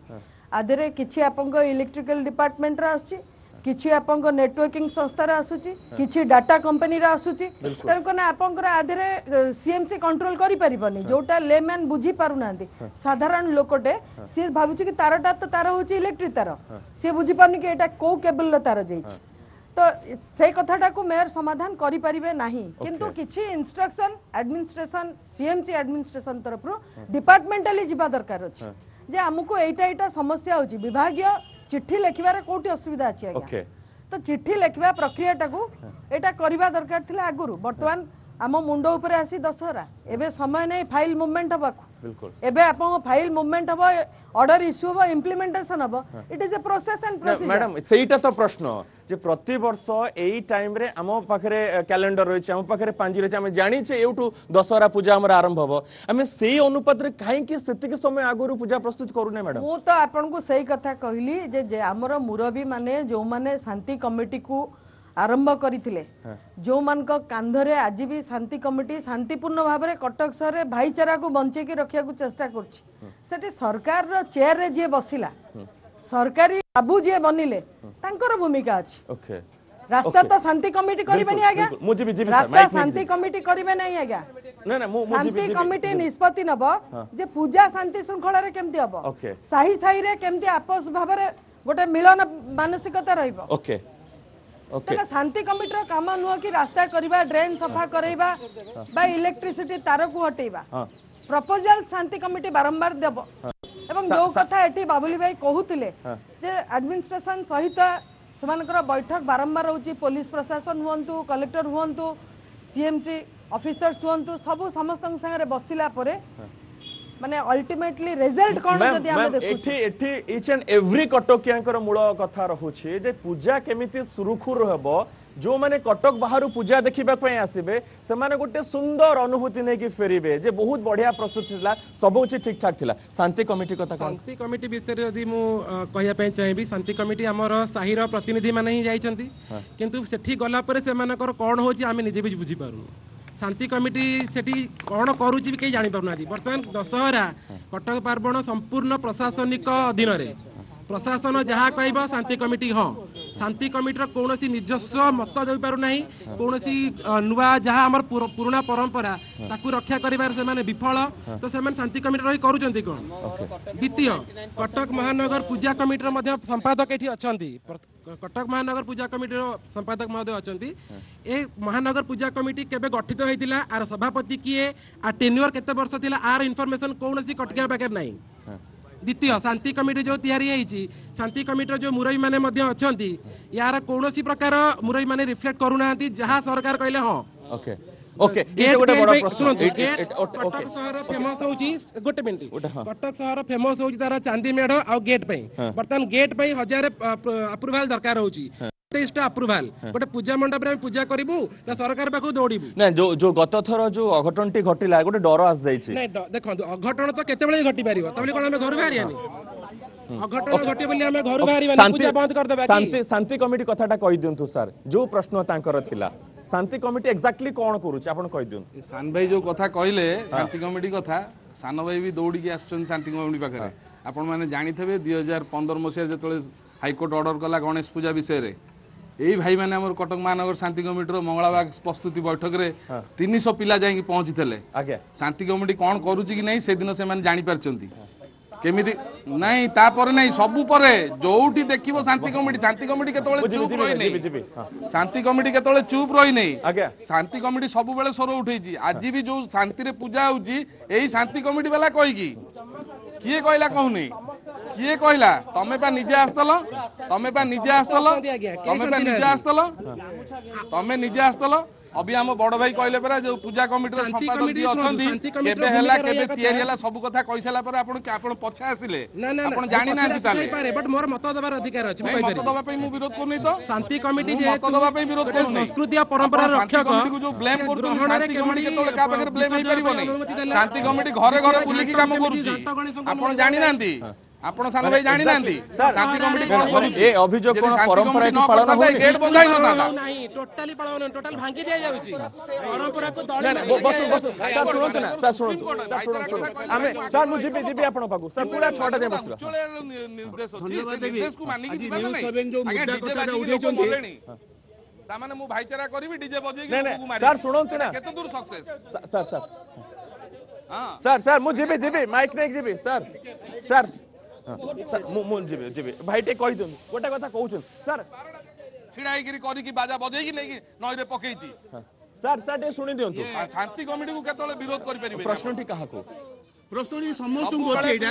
आधे किछि आपंको इलेक्ट्रिकल डिपार्टमेंट रा आछि किछि आपंको नेटवर्किंग संस्था रा आसुची किछि डाटा कंपनी रा आसुची तनको ना आपंकर आधे सीएमसी कंट्रोल करि परिबनी जोटा लेमैन बुझी पारुनांती साधारण लोकटे सी भाबुची कि तारटा तो तार होची इलेक्ट्रिक तार सी बुझी पारनी कि एटा को केबल लो तार जाईछि तो से कथाटा को मेयर समाधान करि परिबे नाही किंतु किछि इंस्ट्रक्शन एडमिनिस्ट्रेशन सीएमसी एडमिनिस्ट्रेशन तरफ डिपार्टमेंटली जिबा दरकार अछि जे हमको एटा समस्या होची विभागीय चिट्ठी लेखिबार कोठी असुविधा अछि आज्ञा तो चिट्ठी लेखिबा प्रक्रियाटा को एटा करिबा दरकार थिला आगुरु वर्तमान आम मुंड ऊपर आसी दशहरा एबे समय नहीं फाइल मूवमेंट हबा बिल्कुल एबे आपन फाइल मूवमेंट हबा ऑर्डर इश्यू हबा इंप्लीमेंटेशन हबा it is a process and procedure madam सेहीटा तो प्रश्न जे प्रति वर्ष एई टाइम रे हम पाखरे कैलेंडर रही हम पाखरे पांजी रही हम जानी छे एउटू दशहरा पूजा हमर आरंभ हबो हमें सेही अनुपात रे काहे कि सेति के समय आगुरु पूजा प्रस्तुत करू नै मैडम मु तो आपन को सही कथा कहली जे हमर मुरबी माने जो माने शांति कमिटी को आरंभ करथिले जो मान को कांधरे आज भी शांति कमिटी शांतिपूर्ण भाव में कटक सहर रे भाईचारा को बंचे की रखिया को चेष्टा करछि सेठी सरकार रो चेयर रे जे बसिला सरकारी बाबू जे बनिले तांकर भूमिका अछि ओके रास्ता तो शांति कमिटी करिबे नै आज्ञा रास्ता शांति कमिटी करिबे नै आज्ञा ना ना शांति कमिटी निष्पत्ति नब जे पूजा शांति श्रृंखला रे केमती हबो ओके साही साही रे केमती आपस भाव रे गोटे मिलन मानसिकता रहइबो ओके ओके तला शांति कमिटी रो काम नुह कि रास्ता करबा ड्रेन सफा करैबा बा इलेक्ट्रिसिटी तार को हटेबा प्रपोजल शांति कमिटी बारंबार देबो एवं जो कथा एठी बाबुली भाई कहूतिले जे एडमिनिस्ट्रेशन सहित सेमानकर बैठक बारंबार होची पुलिस प्रशासन हुअंतु कलेक्टर हुअंतु सीएमसी ऑफिसर्स हुअंतु सब समस्त संगे बसिला परे माने अल्टीमेटली रिजल्ट कोन जदी हम देखु एठी ईच एंड एवरी कटकियांकर मूल कथा रहुछि जे पूजा केमिति सुरुखुर हेबो जो माने कटक बाहर पूजा देखिबा पय आसीबे से माने गोटे सुंदर अनुभूति नै कि फेरिबे जे बहुत बढ़िया प्रस्तुति थिला सब कुछ ठीक ठाक थिला शांति कमिटी कथा शांति कमिटी विषय यदि मु कहिया पय चाहेबी शांति कमिटी हमर साहिर प्रतिनिधि माने ही जाइचंती किंतु सेठी गला परे से मानकर कोन होची आमे निजे भी बुझी पारू शांति कमिटी सेठी कौन करुची भी कहीं जानी पारना बर्तमान दशहरा कटक पार्वण संपूर्ण प्रशासनिक अधीन रे प्रशासन जहाँ कह शांति कमिटी हाँ शांति कमिटी कौन निजस्व मत दे पार ना कौन नुआ जहाँ आम पुराणा परंपरा ताकू रक्षा कर विफल तो से शांति कमिटी रही करुँच कौन द्वितीय कटक महानगर पूजा कमिटी संपादक ये अच्छा कटक महानगर पूजा कमिटी संपादक महोदय अच्छा ए महानगर पूजा कमिटी केबे गठित होता आर सभापति किए आ टेन्यूर केते वर्ष थिला आर इनफॉरमेशन कौन कटकिया पाखे नहीं द्वितीय शांति कमिटी जो तैयारी शांति कमिटी जो मुरई माने अच्छा यार कौन प्रकार मुरई माने रिफ्लेक्ट करूना जहाँ सरकार कहले हाँ ओके ओके ये गोटे बड़ा प्रश्न कटक शहर फेमस होची गोटे मिनिट कटक शहर फेमस होची तार चांदी मेढ़ आ गेट पे बर्तमान गेट पे 1000 अप्रूवल दरकार होची अप्रूवल गोटे पूजा मंडप रे पूजा करिबु ना सरकार पाखु दौड़िबु ना जो गत थर जो अघटनटी घटिला गोटे डर आस जाइछि नै देखंतु अघटन तो केते बेले घटी परिबो तबले कोन हम घर बाहरियानी अघटन घटी बोली हम घर बाहरिबानी पूजा बंद कर देबा शांति कमिटी कथाटा कहि दियंतु सर जो प्रश्न तांकर थिला शांति कमिटी एक्जाक्टली कोन करूछ आपण कहि दियंतु सान भाई जो कथा कहले शांति कमिटी कथा सान भाई भी दौड़ी के आछन शांति कमिटी पाखरे आपण माने जानिथबे 2015 मसिया जेतले हाईकोर्ट ऑर्डर कला गणेश पूजा विषय रे यही भाई मैंने आम कटक महानगर शांति कमिटी मंगलबाग प्रस्तुति बैठक में 300 पिला जाइए पहुंची थे शांति कमिटी कौन करुच्ची कि नहीं से दिन से जानी पारछंती केमिति नहीं तापर नहीं सबु परे जोठी देखिबो शांति कमिटी केतोले चुप रही नहीं शांति कमिटी केतोले चुप रही नहीं शांति कमिटी सबु बेले स्वर उठेची आज भी जो शांति रे पूजा होची एही शांति कमिटी वाला कहि की किए कहला कहूनी किए कहला तमे पा निजे आस्तल तमे पा निजे आस्तल तमे निजे आस्तल अभी हम बड़ भाई कहले परा जो पूजा कमिटी रो संपादक जी अछंती केबे हला केबे तयारी हला सब कथा कहि सला पर आपण पछे आसिले आपण जानि ना ताले बट मोर मत दबार अधिकार अछि मत दबा पई मु विरोध करनी तो शांति कमिटी जे मत दबा पई विरोध करनी संस्कृति आ परंपरा रक्षक जो ब्लेम करतो शांति कमिटी केतोले का पाखर ब्लेम होई परिबो नै शांति कमिटी घरे घरे बुली की काम करूची आपण जानि नांती आपण सान भाई जानि नांती शांति कमिटी कोन करूची ए अभियोग कोन परंपरा की पालन होई गेट बंधाई न नहीं टोटली पालन टोटल भांगी दिया जाउची परंपरा को बस सर सुनंतु ना सर सुनंतु आमे सर मु जीबी आपण पाकू सर पूरा 6टा जे बसबा निर्देश निर्देश को मानि की नो सेवन जो मुद्दा कथा उठेचंती ता माने मु भाईचारा करबी डीजे बजे की मारी सर सुनंतु ना केते दूर सक्सेस सर हां सर मु जीबी माइक नै जीबी सर मुन जीबे भाई टे कहि दन गोटा कथा कहउछन सर छिड़ाई गिरी करी की बाजा बजेई की नहीं नई रे पकेइची सर टे सुनि दियंतु शांति कमिटी को केतले विरोध करि परिबे प्रश्न ठी काहा को प्रश्न नी समस्त को अछि एटा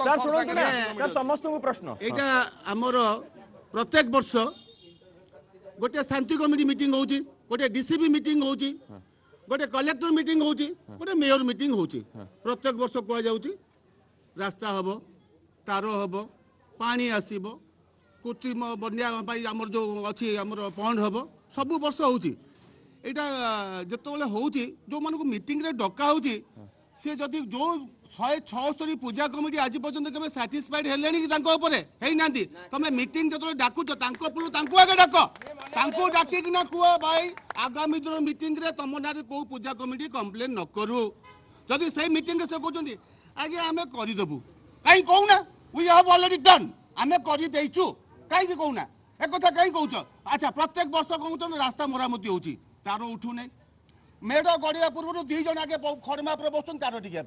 सर सुनंतु ना सर समस्त को प्रश्न एटा हमर प्रत्येक वर्ष गोटे शांति कमिटी मीटिंग होउची गोटे डीसीपी मीटिंग होउची गोटे कलेक्टर मीटिंग होउची गोटे मेयर मीटिंग होउची प्रत्येक वर्ष को जाउची रास्ता हबो तारो हबो पानी आसीबो कृत्रिम बन्या आमर जो अच्छी आमर पॉइंट हबो सब वर्ष होउची एटा जेतबेले होउची जो मानको मीटिंग रे डका होउची से जदी जो 176 पूजा कमिटी आज पर्यंत केबे सैटिस्फाइड हेलेनी कि तांको ऊपर हेई नांती तमे मीटिंग जेतबेले डाकुचो तांको पुलो तांको आगे डाको तांको डाकी कि ना कुआ भाई आगामी दिन मीटिंग रे तम नारे को पूजा कमिटी कंप्लेन न करू जदी सही मीटिंग रे से कहउचंती आगे हमें करि देबू काई कहूना वी हैव ऑलरेडी डन हमें करि देइछु काई कि कहूना एक कथा काई कहउछ अच्छा प्रत्येक वर्ष कहउछ रास्ता मरामती होउची तारो उठू नै मेढ़ गढ़ा पूर्व 2 जन आगे खड़मा पर बस तार टिकिया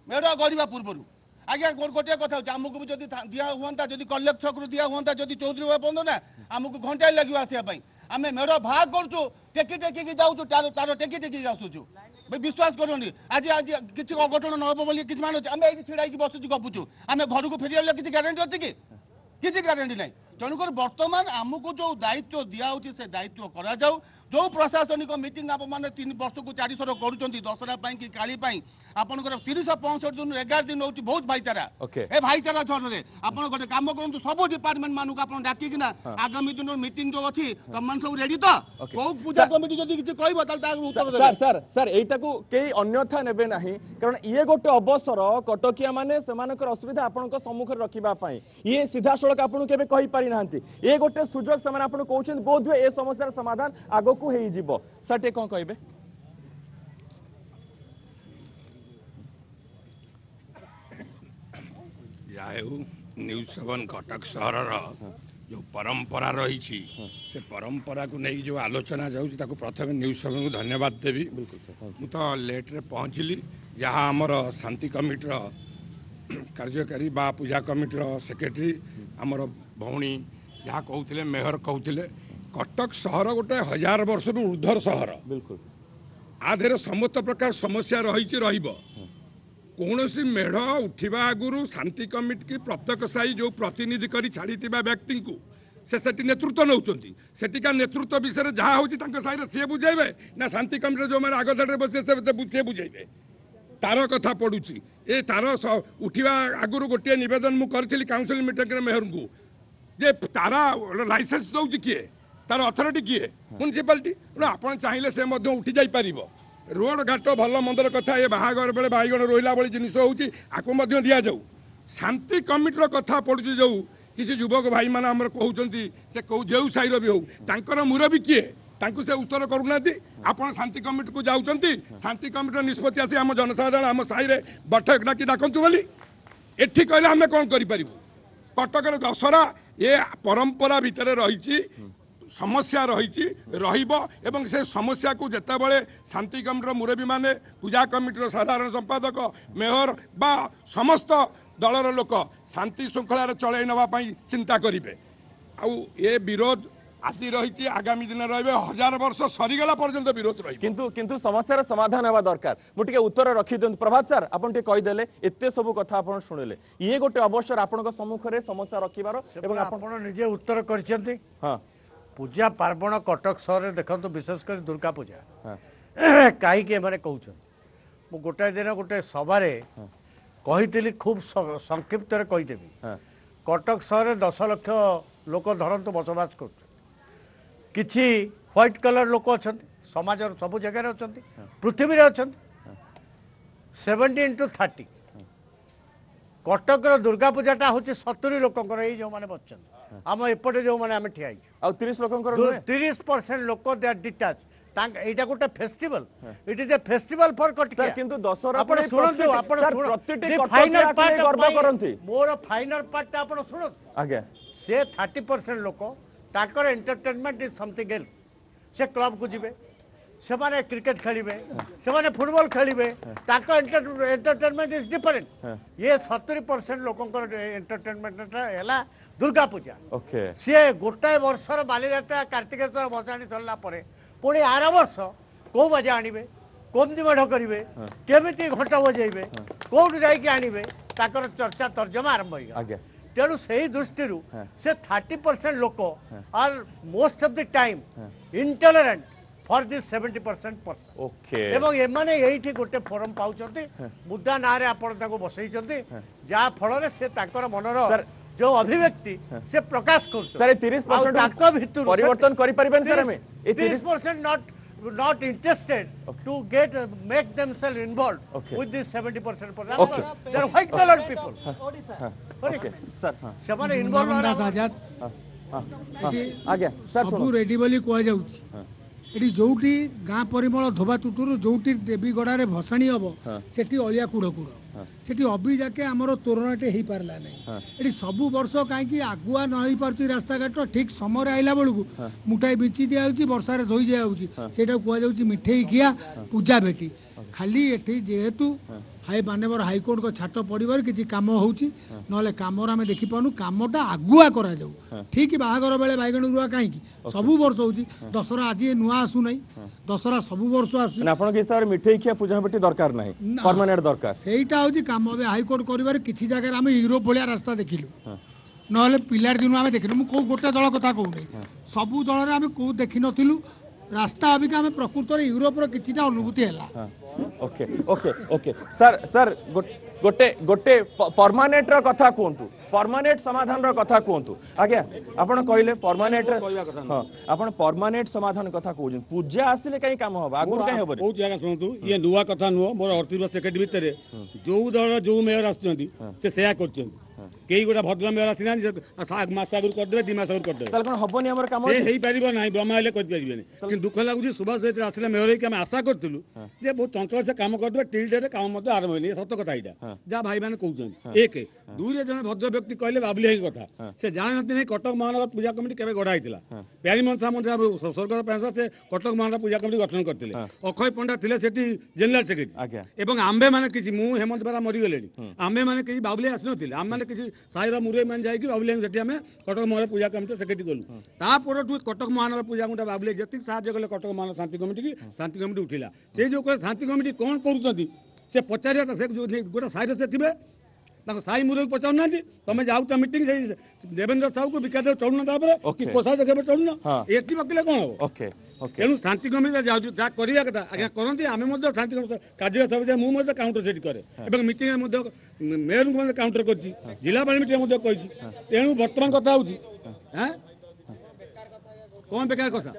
मेढ़ गढ़ा पूर्व आज्ञा गोटे कथा आमको भी जब दिया हुआ जब कलेक्ट छकू दिया हुआ जब चौधरी बंद ना आमको घंटाए लगे आसवाई आम मेढ़ भाग करूँ टेकी टेकी जाऊँ तार टेकी टेकी आसुचु विश्वास करूनी आज आज किसी अघटन न हम कि मानुचे आम ये छिड़ा बसुचु गपुचु आम घर को फेर किसी ग्यारंटी अच्छी कि किसी ग्यारंटी ना तेणुक बर्तमान आमको जो दायित्व दिया से दायित्व करा जाऊ जो प्रशासनिक मीटिंग आप 3 वर्ष को 4 थर करुँच दशहरा कि काली आपंकर 365 दिन 11 दिन हूँ बहुत भाईचारा ए भाईचारा छर में आप गोटे कम करूँ सब डिपार्टमेंट मानक आप डाकिना आगामी दिन मीटिंग जो अच्छी तुम मैंने सब रेडी तो कौ पूजा कमिटी जब किसी कह सर सर एटा को कई अन्यथा नेबे नाही कारण ये गोटे अवसर कटकिया माने सेमानकर असुविधा आपनक सम्मुख रखिबा पई ये सीधा सड़क आपन केबे कहि पारि नाहंती ये गोटे सुजोग समान आपन कहउछन बोध ए समस्यार समाधान आगो को हेई जिवो सर टे कोन कहबे जाऊ न्यूज 7 कटक सहर जो परंपरा रही से परंपरा को नहीं जो आलोचना जाऊँ प्रथम न्यूज 7 को धन्यवाद देवी मु तो लेट रे पहुँचली जहाँ आमर शांति कमिटर कार्यकारी बा पूजा कमिटर सेक्रेटरी आमर भौणी जहाँ कहते मेयर कहते कटक सहर गोटे 1000 वर्ष ऊर्ध्वर सहर बिल्कुल आधे समस्त प्रकार समस्या रही कौन सी मेढ़ उठा आगु शांति कमिटी की प्रत्येक साई जो प्रतिनिधि कर छाड़ी व्यक्ति को से नेतृत्व नौकरी सेठिका नेतृत्व विषय जहाँ हूँ साई सी बुझेबे ना शांति कमिटी जो मैंने आगधारे बसे सी बुझेबे तार कथा पड़ुची ए तार उठा आगु गोटे नवेदन मुझे काउंसिल मीटिंग मेयर को जे तारा लाइसेंस दौर किए तार अथॉरिटी किए म्युनिसिपालिटी आप चाहिए से उठी जापर रोड घाट भल मंदर कथा ये बाहागर बेले बैगण रोला भाई जिनस होती दि जाऊ शांति कमिटर कथा पड़ुची जो किसी युवक भाई मैंने आम कहते से कौ जो साइर भी हो मुरबी किए से उत्तर करूना आप शांति कमिटी को जाऊँच शांति कमिटी निष्पत्ति आसी आम जनसाधारण आम साई बैठक डाकी डाकतु बोली एठी कहले आम कौन करूँ कटक दशहरा ये परंपरा भितर रही समस्या रही एवं से समस्या को जिते बड़े शांति कमिटर मुरबी माने पूजा कमिटर साधारण संपादक मेयर बा समस्त दलर लोक शांति श्रृंखला चलई नापी चिंता करेंगे आउ ये विरोध आज रही आगामी दिन रे 1000 वर्ष सरीगला पर्यंत विरोध रही किंतु समस्यार समाधान हवा दरकार मुझे उत्तर रखी दिखाँ प्रभात सर आपन कहीदेले एत सब कथा आप शुणिले ये गोटे अवसर आपण सम्मुखें समस्या रखिबार निजे उत्तर कर हाँ पूजा पार्वण कटक सहर देखो विशेषकर दुर्गा पूजा कहीं मैंने कहते मु गोटाए दिन गोटे सभारे कही खूब संक्षिप्त कहीदेवी कटक सहर 10 लाख लोक धरतु बसवास कर किछि व्हाइट कलर लोक अच्छा समाज सब जगह अच्छा पृथ्वी अच्छा 70 into 30 कटक दुर्गा पूजाटा हूँ 70 लोकंर ये जो मैंने बच्चन आम एपटे जो मैंने आम ठिया 30 लोकंर 30% लोक दे आर डिटाच एटा गोटे festival it is a festival for कटकिया किंतु दशहरा आपण सुनंतु आपण प्रतिटी फाइनल पार्ट गर्व करंती मोर फाइनल पार्ट आपण सुन आगे से 30% लोक ताकर एंटरटेनमेंट इज समथिंग एल्स से क्लब को जिवे से माने क्रिकेट खेलिबे से माने football खेलिबे Takar entertainment is different ये 70% लोकंकर एंटरटेनमेंट हैला दुर्गा पूजा ओके से गोटाए वर्षर बालीजात्रा कार्तिकेश्वर भसाणी सरला परे पुणी आर वर्ष कौ बजा आनिबे कमदी मेढ़ करेंगे केमी घंट बजेबे कौट जाकि आनिबे ताकर चर्चा तर्जमा आरंभ हो तेणु से दृष्टि से 30% लोक आर most of the time intolerant for this 70% person okay एवं एमाने एठी गोटे फोरम पाउचंती मुद्दा ना रे आपण ताको बसैचंती जा फल से ताकर मनर जो अभिव्यक्ति से प्रकाश कर सर 30% परिवर्तन करि परिबेन सर हमें 30% not interested to get make themselves involved with this 70% person. Okay. They are white colored people. Okay. Sir. ସେମାନେ involved ଆଜାଦ ଆଜ୍ଞା sir ସବୁ ରେଡି ବୋଲି କୁହା ଯାଉଛି ଏଠି ଯୋଉଠି ଗାଁ ପରିମଳ ଧୋବା ତୁଟୁରୁ ଯୋଉଠି ଦେବୀ ଗଡ଼ାରେ ଭସାଣି ହବ ସେଠି ଅଳିଆ କୁଡ଼ କୁଡ଼ ସେଠି ଅବି ଯାକେ ଆମର ତୋରଣଟେ ହେଇପାରିଲା ନାହିଁ ଏଠି ସବୁ ବର୍ଷ କାହିଁକି ଆଗୁଆ ନ ହେଇପାରୁଛି ରାସ୍ତାଘାଟ ଠିକ ସମୟରେ ଆଇଲା ବେଳକୁ ମୁଠାଏ ବିଞ୍ଚି ଦିଆଯାଉଛି ବର୍ଷାରେ ଧୋଇ ଦିଆଯାଉଛି ସେଇଟାକୁ କୁହାଯାଉଛି ମିଠେଇ ଖିଆ ପୂଜା ଭେଟି ଖାଲି ଏଠି ଯେହେତୁ ମାନ୍ୟବର ହାଇକୋର୍ଟଙ୍କ ଛାଟ ପଡ଼ିବାରୁ କିଛି କାମ ହେଉଛି ନହେଲେ କାମର ଆମେ ଦେଖିପାରୁନୁ କାମଟା ଆଗୁଆ କରାଯାଉ ଠିକ ବାହାଘର ବେଳେ ବାଇଗଣ ରୁଆ କାହିଁକି ସବୁ ବର୍ଷ ହେଉଛି ଦଶହରା ଆଜି ନୂଆ ଆସୁନାହିଁ ଦଶହରା ସବୁ ବର୍ଷ ଆସୁଛି ଆପଣଙ୍କ ହିସାବରେ ମିଠେଇ ଖିଆ ପୂଜା ଭେଟି ଦରକାର ନାହିଁ ପର୍ମାନେଣ୍ଟ ଦରକାର ସେଇଟା ହେଉଛି କାମ ଏବେ ହାଇକୋର୍ଟ କରିବାରେ କିଛି ଜାଗାରେ ଆମେ ୟୁରୋପ ଭଳିଆ ରାସ୍ତା ଦେଖିଲୁ ନହେଲେ ପିଲାର ଦିନୁ ଆମେ ଦେଖିଲୁ ମୁଁ କୋଉ ଗୋଟେ ଦଳ କଥା କହୁନି ସବୁ ଦଳରେ ଆମେ କୋଉ ଦେଖିନଥିଲୁ ରାସ୍ତା ଅବିକା ଆମେ ପ୍ରକୃତରେ ୟୁରୋପର କିଛିଟା ଅନୁଭୂତି ହେଲା okay okay okay sir sir गोटे गोटे परमानेंट रो कथा कहतु परमानेंट समाधान रो कथा कहतु आज्ञा आपण कहले परमानेंट हां आपण परमानेंट समाधान कथा कहउछ पूजा आसिले कहीं काम होबा आगुर कहीं होबो बहुत जगह सुनतु ये नुआ कथा नुआ मोर 38 सेकेंड भितर जो दल जो मेयर आछंती से सेया करछन केई गोटा भद्र मेयर आसिना मास आगुर कर देबे 2 मास आगुर कर देबे तल कोन हबोनी हमर काम से हेई परिबो नाही ब्रह्मा हेले कर परिबेनी कि दुख लागुची सुभाष सहित आसिले मेयर के हम आशा करतलु जे बहुत चंचल से काम कर देबे टिल डे काम मते आरंभ होनी सत्य कथा इटा जा भाई माने कहउछन एक दुई जन भद्र व्यक्ति कहले बाबली हे कथा से जानते नहीं कटक महानगर पूजा कमिटी केबे गडा आइतिला प्यारी मनसा मंदिर सरकार पैसा से कटक महानगर पूजा कमिटी गठन करथिले अखय पंडा थिले सेठी जनरल सेक्रेटरी एवं आंबे माने किछि मु हेमंत बेरा मरि गेलेनी आंबे माने किछि बाबली आसनथिले आम माने किछि साइरा मुरे माने जाई कि बाबली सेठी हमें कटक महानगर पूजा कमिटी सेक्रेटरी गलु ता पर कटक महानगर पूजा कमिटी बाबली जति साहाय्य गले कटक महानगर शांति कमिटी की शांति कमिटी उठिला से जो शांति कमिटी कोन करूछंती से पचारिया से गोटे साइड से थे साई मुरे पचार ना तुम जाऊ मीटिंग देवेंद्र साहू को विकास चलुना प्रसाद केवे चलुना ये वकील कौन हम तेणु शांति कमिटी जाऊँ जहाँ करवा कथा आज्ञा करती आम शांति कार्य सब मुझे काउंटर सेट करे मीटिंग मेयर को काउंटर कर जिलापाल मीटिंग कही तेणु बर्तमान कथा हूँ कौन बेकार कथा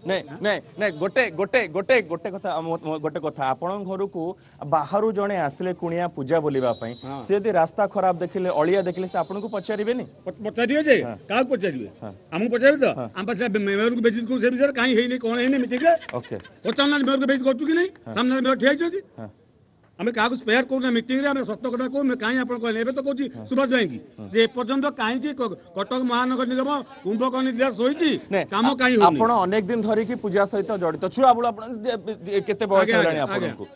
नहीं नहीं नहीं गोटे गोटे गोटे गोटे कथा गोटे कथा आपण घर को बाहर जड़े आसिले कुणिया पूजा बोलिबा पई से यदि रास्ता खराब देखिले अलिया देखिले से आपन को पचारिबेनी पचारिबे जे का पचारिबे हमहु पचारिबे तो हम पास मेयर को बेजित को से विषय काई हेई नै कोन हेई नै मीटिंग रे ओके पचारना मेयर को बेजित करतु कि नहीं सामने मेयर ठिया छथि हमें क्या स्पेयर कौन मीटिंग में सत्य कथा कहूँ कहीं आप तो कौन सुभाष भाई की एपर्यंत कहीं कटक महानगर निगम कुंभकर्ण दिवस होती काम कहीं अनेक दिन धरिकी पूजा सहित जड़ित छुआ बड़ केते बयस हेलानी आपनको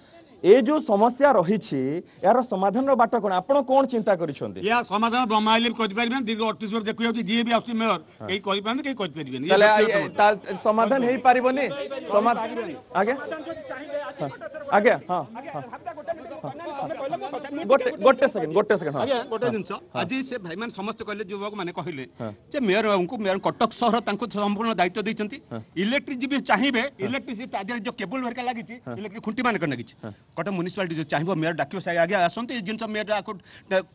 ए जो समस्या रही यार समाधान बाट कौन आप कौन चिंता करिसेंती या समाधान ब्रह्माइल कर परिबेन दीर्घ 38 वर्ष देखु जाउची जे भी आउची मेयर केई करि पान केई करि परिबेन समाधान हेई पारिबोनी समाधान आगे आगे हां गोटे सेकंड आगे गोटे जिंस आज से भाई मान समस्त कहले युवक माने कहले जे मेयर बाबू मेयर कटक शहर तांको संपूर्ण दायित्व दैछंती इलेक्ट्रिक जी भी चाहिबे इलेक्ट्रिसिटी आदि जो केबल वर्का लागिची इलेक्ट्रिक खुंटी माने कर लागिची कटक म्युनिसिपालिटी जो चाहिबो मेयर डाकियो से आगे आसंती जिंस मेयर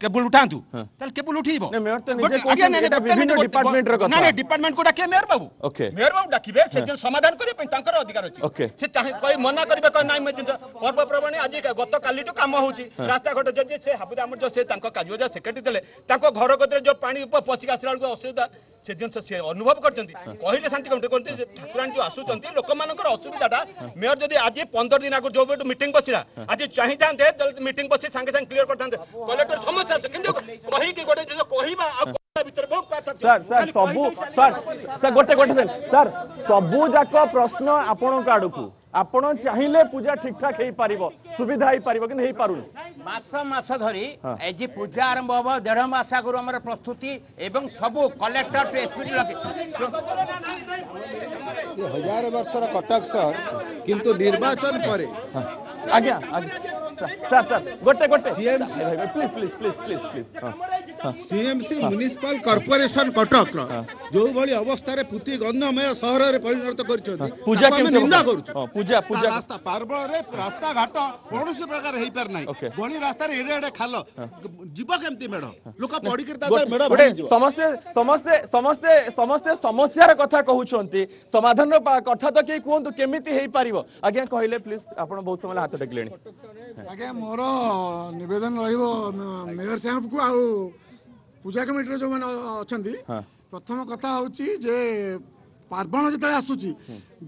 केबल उठांतु ताल केबल उठीबो मेयर तो निजे कोन एटा विभिन्न डिपार्टमेंट रो कथा ना डिपार्टमेंट को डाके मेयर बाबू मेयर बाबू डाकिबे से समाधान करियो पे तांकर अधिकार अछि से चाहे कोई मना करबे कोई नाही मैं जिंस पर्व प्रवणी आज गत काली तो काम होची रास्ता घाट जो से हाबुदा हमर जो से तांको कार्य जो सेक्रेटरी देले तांको घर गदरे जो पानी पसिक आसला बेलू असुविधा से जिन से अनुभव करछंती कहले शांति कमिटी करते ठाकुराणी जो आसुचंती लोक मानकर असुविधाटा मेयर जदी आज 15 दिन आगु जो मीटिंग बसिला आज चाहि थांते मीटिंग बसी संगे संग क्लियर करथांते कलेक्टर समस्या किंतु कहि कि गोटे जो कहिबा भीतर बहुत पार्थक्य सर सर सबु सर सर गोटे सर सबु जाक प्रश्न आपण काडकू आपण चाहिए पूजा ठीक ठाक हो पारिबो सुविधा हो पारिबो कि नहीं पारुनी मास धरी एजी पूजा आरंभ हम 1.5 मास आगु हमर प्रस्तुति एवं सबु कलेक्टर टू एसपी लगे हजार वर्षर कटक शहर किंतु निर्वाचन पर आज्ञा सर सर गोटे CMC please please please please please CMC municipal corporation Cuttack जो भली अवस्था रे पुति गंधमय शहर रे परिणत करछथि पूजा केमति निंदा करू पूजा पूजा रास्ता पार्बल रे रास्ता घाट कोनोसी प्रकार हेई पार नै गली रास्ता रे एडे एडे खाल जीव केमति मेढ लोक पड़ी करता मेढ समस्ते समस्ते समस्ते समस्ते समस्यार कथा कहउछंती समाधान कथा तो के कोंतु केमिति हेई पारिबो आज्ञा कहले प्लीज आपण बहुत समय हाथ टेकलेनी आज्ञा मोर निवेदन रहिबो मेयर साहब को आ पूजा कमिटी जो माने अछंती प्रथम कथा होची जे पार्वण जो आसूची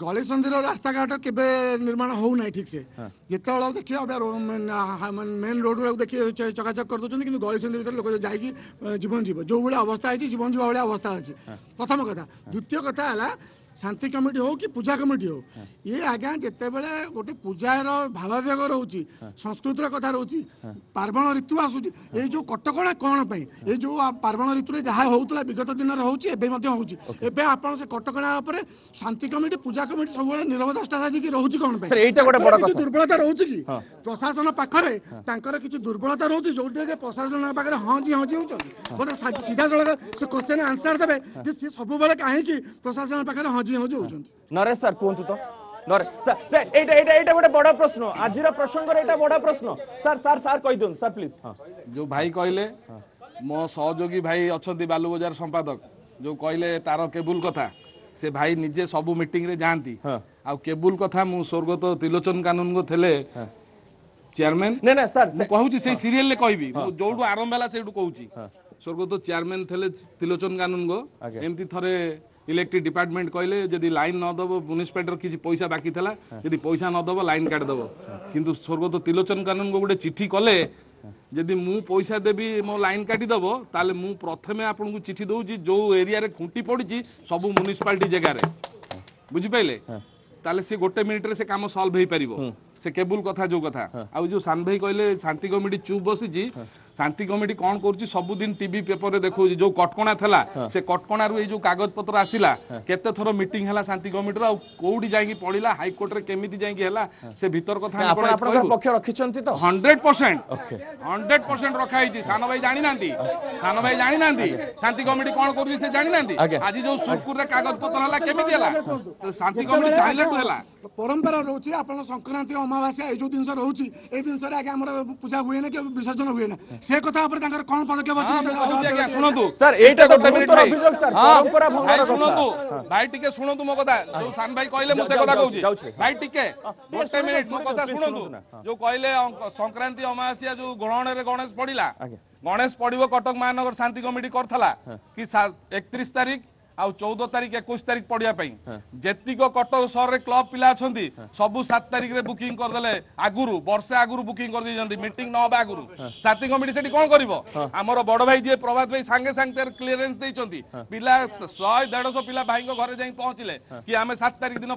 गली संधि रास्ताघाट केबे निर्माण होना ठीक से जिते देखिए मेन रोड देखिए चकाचक कर दूसरी कि गली संधि भर लोक जाकि जीवन जीव जो भाई अवस्था है जीवन जीवा भाई अवस्था अच्छी प्रथम कथा द्वितीय कथा है शांति कमिटी हो कि पूजा कमिटी हो ये आज्ञा जिते बड़े गोटे पूजार भावावेग रोचे संस्कृतिर कथा रोचे पार्वण ऋतु आसूची ये जो कटकणा कौन पे ये जो पार्वण ऋतु जहाँ होता विगत दिन होबे आप कटकणा शांति कमिटी पूजा कमिटी सब निरवदाष्टा साजिक रोचे कौन पे दुर्बलता रोचे कि प्रशासन पाखे किसी दुर्बलता रोचे जो प्रशासन पाखे हाँ जी होते सीधा सड़क से क्वेश्चन आंसर देवे सी सब कहीं प्रशासन पाखे हाँ जी होती नरेश सर कहतु तो गोटे बड़ प्रश्न आज प्रसंग बड़ प्रश्न सर सर सर कही दिखाँ सर प्लीज जो भाई कहले मो सहयोगी भाई अच्छा बालू बजार संपादक जो कहले तार केबुल कथा से भाई निजे सबू मीटिंग रे जाती आ केबुल कथा मु स्वर्गत त्रिलोचन कानून को थे चेयरमैन ना सर कहूँ से सीरियल ले कहबी जो आरंभ है से कहूँ स्वर्गत चेयरमैन थे त्रिलोचन कानून को एमती थरे इलेक्ट्रिक डिपार्टमेंट कहले जदि लाइन न दब म्युनिसिपालिटी किसी पैसा बाकी था जदि पैसा न दब लाइन काट दब किंतु स्वर्गत त्रिलोचन कानून को गोटे चिठी कले जदि मु पैसा देवी मो लाइन काटी दब ताले मु प्रथमे आपन को चिठी दउची जो एरिया रे खुंटी पड़ी सब म्युनिसिपालिटी जगह रे बुझी पाइले ताले से गोटे मिनिट रे से काम सॉल्व हो पारिबो से केबुल कथा जो कथा आ जो सान भाई कहले शांति कमिटी चुप बसी शांति कमिटी कौन कर सबुदिन टीवी पेपर देखो जो कटकणा थला से कटकणा रू जो कागज पत्र आसिला केते थरो मीटिंग हला शांति कमिटी आ कोडी जाई पड़िला हाई कोर्ट रे केमिति जाई हला से भीतर कथा आपण पक्ष रखिचंती तो 100% रखा है सान भाई जानी नांती सान भाई जानी नांती शांति कमिटी कौन कर से जानी नांती आज जो सुरपुर रे कागज पत्र हला केमिति हला तो शांति कमिटी जानिले तो हला परंपरा रोची आपण संक्रांति अमावास्या ए जो दिन रोची ए दिन रे आगे हमर पूजा हुए ना कि विसर्जन हुए ना से कथा ऊपर तांकर कोन पदक्षेप अछि सुनतु सर एटा गोटे मिनिट अभियोग सर परंपरा भंगर सुनतु भाई टिके सुनतु मो कथा जो सान भाई कहले मु से कथा कहूची भाई टिके गोटे मिनिट मो कथा सुनतु जो कहले संक्रांति अमावास्या जो ग्रहण रे गणेश पड़िला गणेश पड़िबो कटक महानगर शांति कमिटी करथला कि 31 तारीख आ 14 तारीख 21 तारीख पड़िया जेतिक कटक सहर क्लब पिला अच्छी सबू 7 तारीख रे बुकिंग करदे आगुरु वर्षे आगुरु बुकिंग कर दी मीटिंग न होबा आगुरु शांति कमिटी सेठी कोन करिवो हमर बड़ भाई जे प्रभात भाई सांगे सांगे क्लियरेंस देइचंती पिला 100-150 पिला भाई को घरे जाई पहुंचले कि आमे 7 तारीख दिन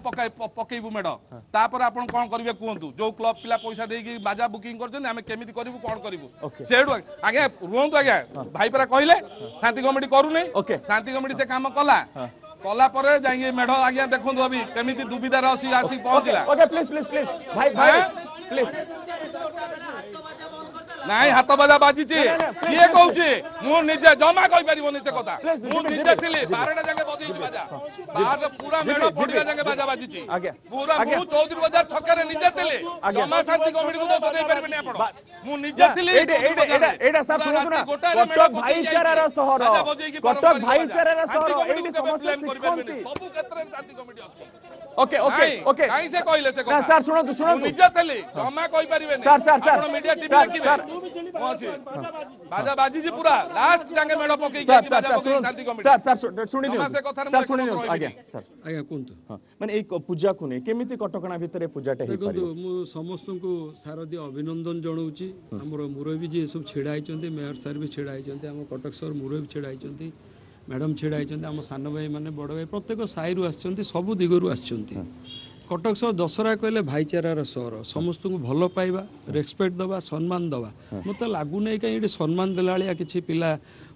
पकेइबु मेड तापर आपण कोन करिवे कहंतु जो क्लब पिला पैसा देकी बाजा बुकिंग करछन आमे केमिति करिवु कोन करिवु सेडु आगे रुहंतु आगे भाई परा कहिले शांति कमिटी करू नै शांति कमिटी से काम कला पर जाइए मेढ़ आज्ञा देखो अभी केमिति दुविधार आसी पहुंचला ओके प्लीज प्लीज प्लीज भाई भाई प्लीज नाई हाथ बाजा बाजी किए कहूची मु निजे जमा कहि परिबोनी से कथा मु निजे थिली 12टा जगह बजई बाजा बाहर पूरा मेढ़ पड़िया जगह बाजा बाजी पूरा मु 24 बाजार छक्के रे निजे थिली जमा शांति कमिटी को दोष दे परबेनी आपण मु निजे थिली एटा सर सुनतु ना कटक भाईचारार शहर कटक भाईचारार शहर एडी समस्त सिखंती सब क्षेत्र में शांति कमिटी अछि ओके ओके ओके काई से कहले से कथा सर सुनतु सुनतु निजे थिली जमा कहि परिबेनी sir sir sir media TV देखिबे बाजा बाजी जी पूरा लास्ट जांगे मेढ़ पकई के बाजा पकई शांति कमिटी सर सर सुनि दियो सर सुनि दियो आज्ञा सर आज्ञा कोंतु माने ए पूजा को नै केमिति कटकणा भितरे पूजाटे हे परिबो मु समस्त को शारदीय अभिनंदन जणाउची हमर मुरबी जी सब छेड़ा आइचंती मेयर सर भी छेड़ा आइचंती हम कटक सर मुरबी छेड़ा आइचंती मैडम छेड़ा आइचंती हम सान भाई माने बड़ भाई प्रत्येक साइरु आछंती सब दिगरु आछंती कटक सह दशहरा कहले भाईचारार सहर समस्त को भल पाइबा रेस्पेक्ट दबा सम्मान दबा मत लगुना कहीं सम्मान देला किसी पिला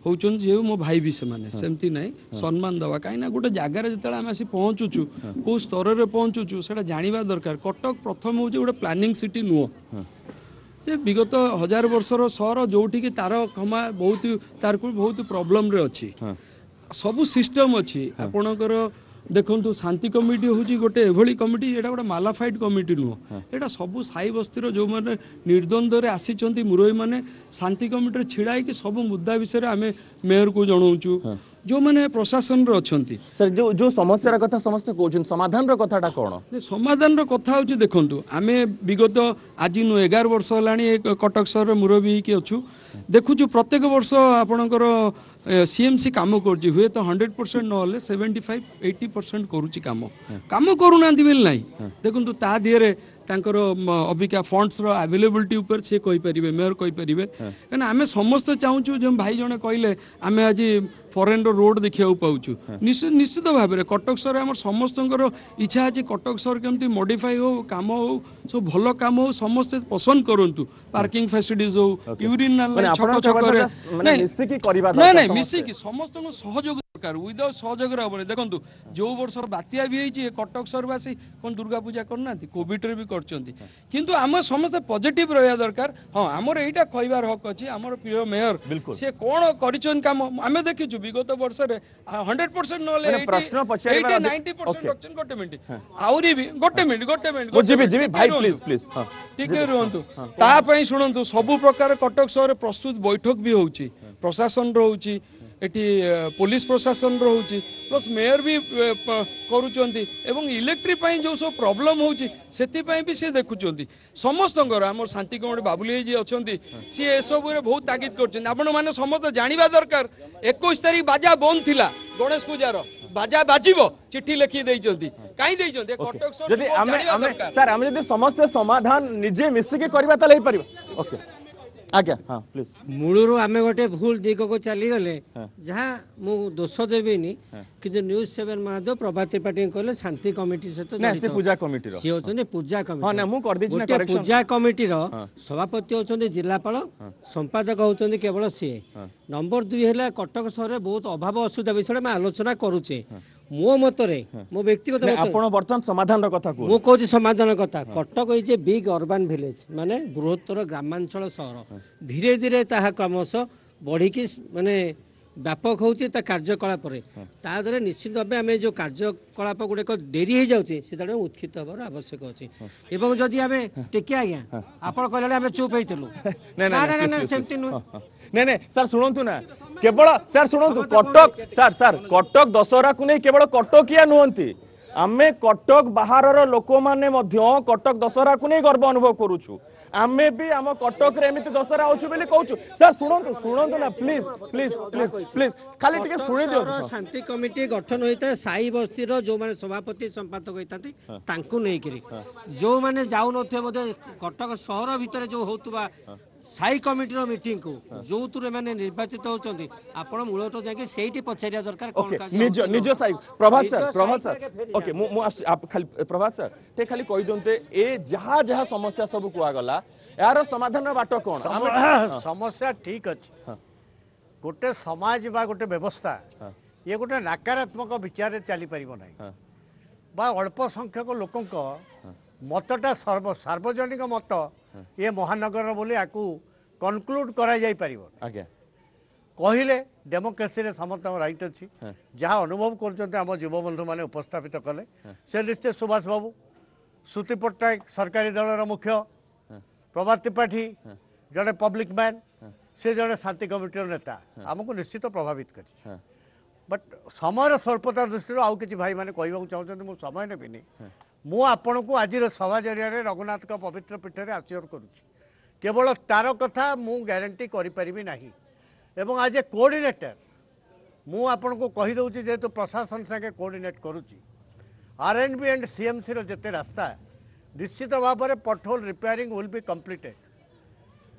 होचन जे मो भाई भी सेमती ना सम्मान दबा कहीं गोटे जगार जो आम आसी पहुँचुचु कौ स्तर में पहुँचुचु से जानवा दरकार कटक प्रथम हूँ गोटे प्लानिंग सिटी नुह जे विगत 1000 वर्षर सहर जोटि तार क्षमा बहुत तार बहुत प्रोब्लेम रे अच्छी सबू सिस्टम अच्छी आपणकर देखो शांति कमिटी हूँ गोटे एभली कमिटी एटा गोटे मालाफाइड कमिटी नुह एटा सबू साई बस्तीर जो मैंने निर्द्वंद्व आसी मुरई मैंने शांति कमिटी छिड़ा कि सब मुद्दा विषय आम मेयर को जनाऊँ जो मैंने प्रशासन सर जो जो समस्या कथा समस्त कहते समाधान कथाटा कौन समाधान कथा हूँ देखो आम विगत आज 11 वर्ष है कटक सहर मुरबी अच्छु देखु प्रत्येक वर्ष आपणकर सीएमसी काम कर हुए तो 100% ना 75-80% करुच्ची काम करूना ना देखो ता दिहरे तांकर अबिका फंड्स रो अवेलेबिलिटी ऊपर से कहि परिबे मेयर कहि परिबे कना आमे समस्त चाहूँ जो भाई जने कहले आमे आज फॉरेन रो रोड देखिया पाउछु निश्चित भाव में कटक सहर आम समस्त इच्छा अच्छे कटक सहर केमती मॉडिफाई हो काम हो सब भल काम हो समस्त पसंद करंतु पार्किंग फैसिलिटीज हो यूरिनल छक छक नहीं मिसिकी समस्त सहयोग दरकार विदाउट सहयोग हेनी देखो जो वर्ष बात्या भी होती कटक सहरवासी कौन दुर्गा पूजा करना कोविड रे भी किंतु आम समस्त पॉजिटिव रहा दरकार हाँ आमर एटा कहबार हक अच्छी आमर प्रिय मेयर सी कौन कर काम आम देखीचु विगत वर्ष 100% ना प्रश्न पचार 90% गोटे मिनट आहरी भी गोटे मिनट टिके रुहतु तापाई शुणु सबु प्रकार कटक सहर प्रस्तुत बैठक भी होची प्रशासन रोची एटी पुलिस प्रशासन रोची प्लस मेयर भी करुचंती एवं इलेक्ट्रिक जो सब प्रॉब्लम होची सेति पई भी से देखुचंती समस्त आम शांति कमिटी बाबुली जी अच्छी सी ए सब बहुत तागिद कर आपण मैंने समस्त जानिबा दरकार 21 तारिख बाजा बंद थिला गणेश पूजार बाजा बाजिबो चिट्ठी लिखि देइचंती काई देइचंती कटक सर जदि सर हम जदि समस्त समाधान निजे मिसिके करबा त लई परिबा ओके आज्ञा हाँ प्लीज मूलरू आमे गोटे भूल दिग को चली गले जहाँ मु दोष देविनी कि न्यूज 7 महादेव प्रभात त्रिपाठी कहले शांति कमिटी सहित पूजा कमिटी सी होचंदी पूजा कमिटी हां ना मु कर दिछि ना करेक्शन पूजा कमिटी रो सभापति होचंदी जिल्लापाल संपादक होचंदी केवल सी नंबर 2 हैला कटक सहर बहुत अभाव असुविधा विषय में आलोचना करूचे मो मतरे मो व्यक्तिगत आपण वर्तमान समाधान रो कथा को मो कहूँ समाधान कथा Cuttack is a big urban village माने बृहत्तर ग्रामांचल सहर धीरे धीरे ताहा क्रमश बढ़ी माने व्यापक होची ता कार्यकलाप ता द्वारा निश्चित भाव आम जो कार्यकलाप गुड़िक डेरी हो जाऊँचे से उत्थित हबार आवश्यक अच्छे एवं जदि आम टिके आज्ञा आप कहले आम चुप होती नहीं सर शुणु ना केवल सर शुणु कटक सर कटक दशहरा को नहीं केवल कटकिया नुहंती आमे कटक बाहर लोक माने कटक दशहरा को नहीं गर्व अनुभव करूछु आमे भी आम कटक रे एमिति दशहरा होछु बोली कहूछु सर शुणु ना प्लीज प्लीज प्लीज प्लीज खाली टिके सुनि दियो शांति कमिटी गठन होता है साई बस्ती रो जो माने सभापति संपादक होताती तांकु नै करी जो माने जाउ नथे मध्ये कटक शहर भितर जो होतबा साई कमिटी रो मीटिंग को जो तुरे माने निर्वाचित होचंदी आपण मूलत जाके सेठी पछारिया दरकार कोन का निज साई प्रभात सर ओके मु आप खाली प्रभात सर ते खाली कहि दोनते ए जहा जहा समस्या सब कुआ गला यार समाधान बाट कोन समस्या ठीक अछि गोटे समाज बा गोटे व्यवस्था ये गोटे नकारात्मक विचार चली परिबो नै बा अल्प संख्यक लोकंक मतटा सार्वजनिक मत ये महानगर बोली आपको कनक्लूड करा जाई परिबो आज्ञा कहले डेमोक्रेसी रे समस्त राइट अच्छी जहाँ अनुभव कर युव बंधु मैंने उपस्थापित कले से निश्चय सुभाष बाबू श्रुति पट्टनायक सरकारी दलर मुख्य प्रभात त्रिपाठी जड़े पब्लिक मैन से जड़े शांति कमिटी नेता आमको निश्चित प्रभावित कर बट समय स्वल्पता दृष्टि आउ कि भाई मैंने कहूँ चाहते मुझे समय नेबिनी मु आपण को आज सभा जरिया रघुनाथ का पवित्र पीठ में आश्योर करुच्ची केवल तार कथा मु ग्यारंटी करी नाही एवं आज ए कोऑर्डिनेटर मु आपण को कही दउची जेतु प्रशासन संगे कोऑर्डिनेट करुच्ची आरएनबी एंड सीएमसी रो जते रास्ता निश्चित भाव में pothole repairing will be completed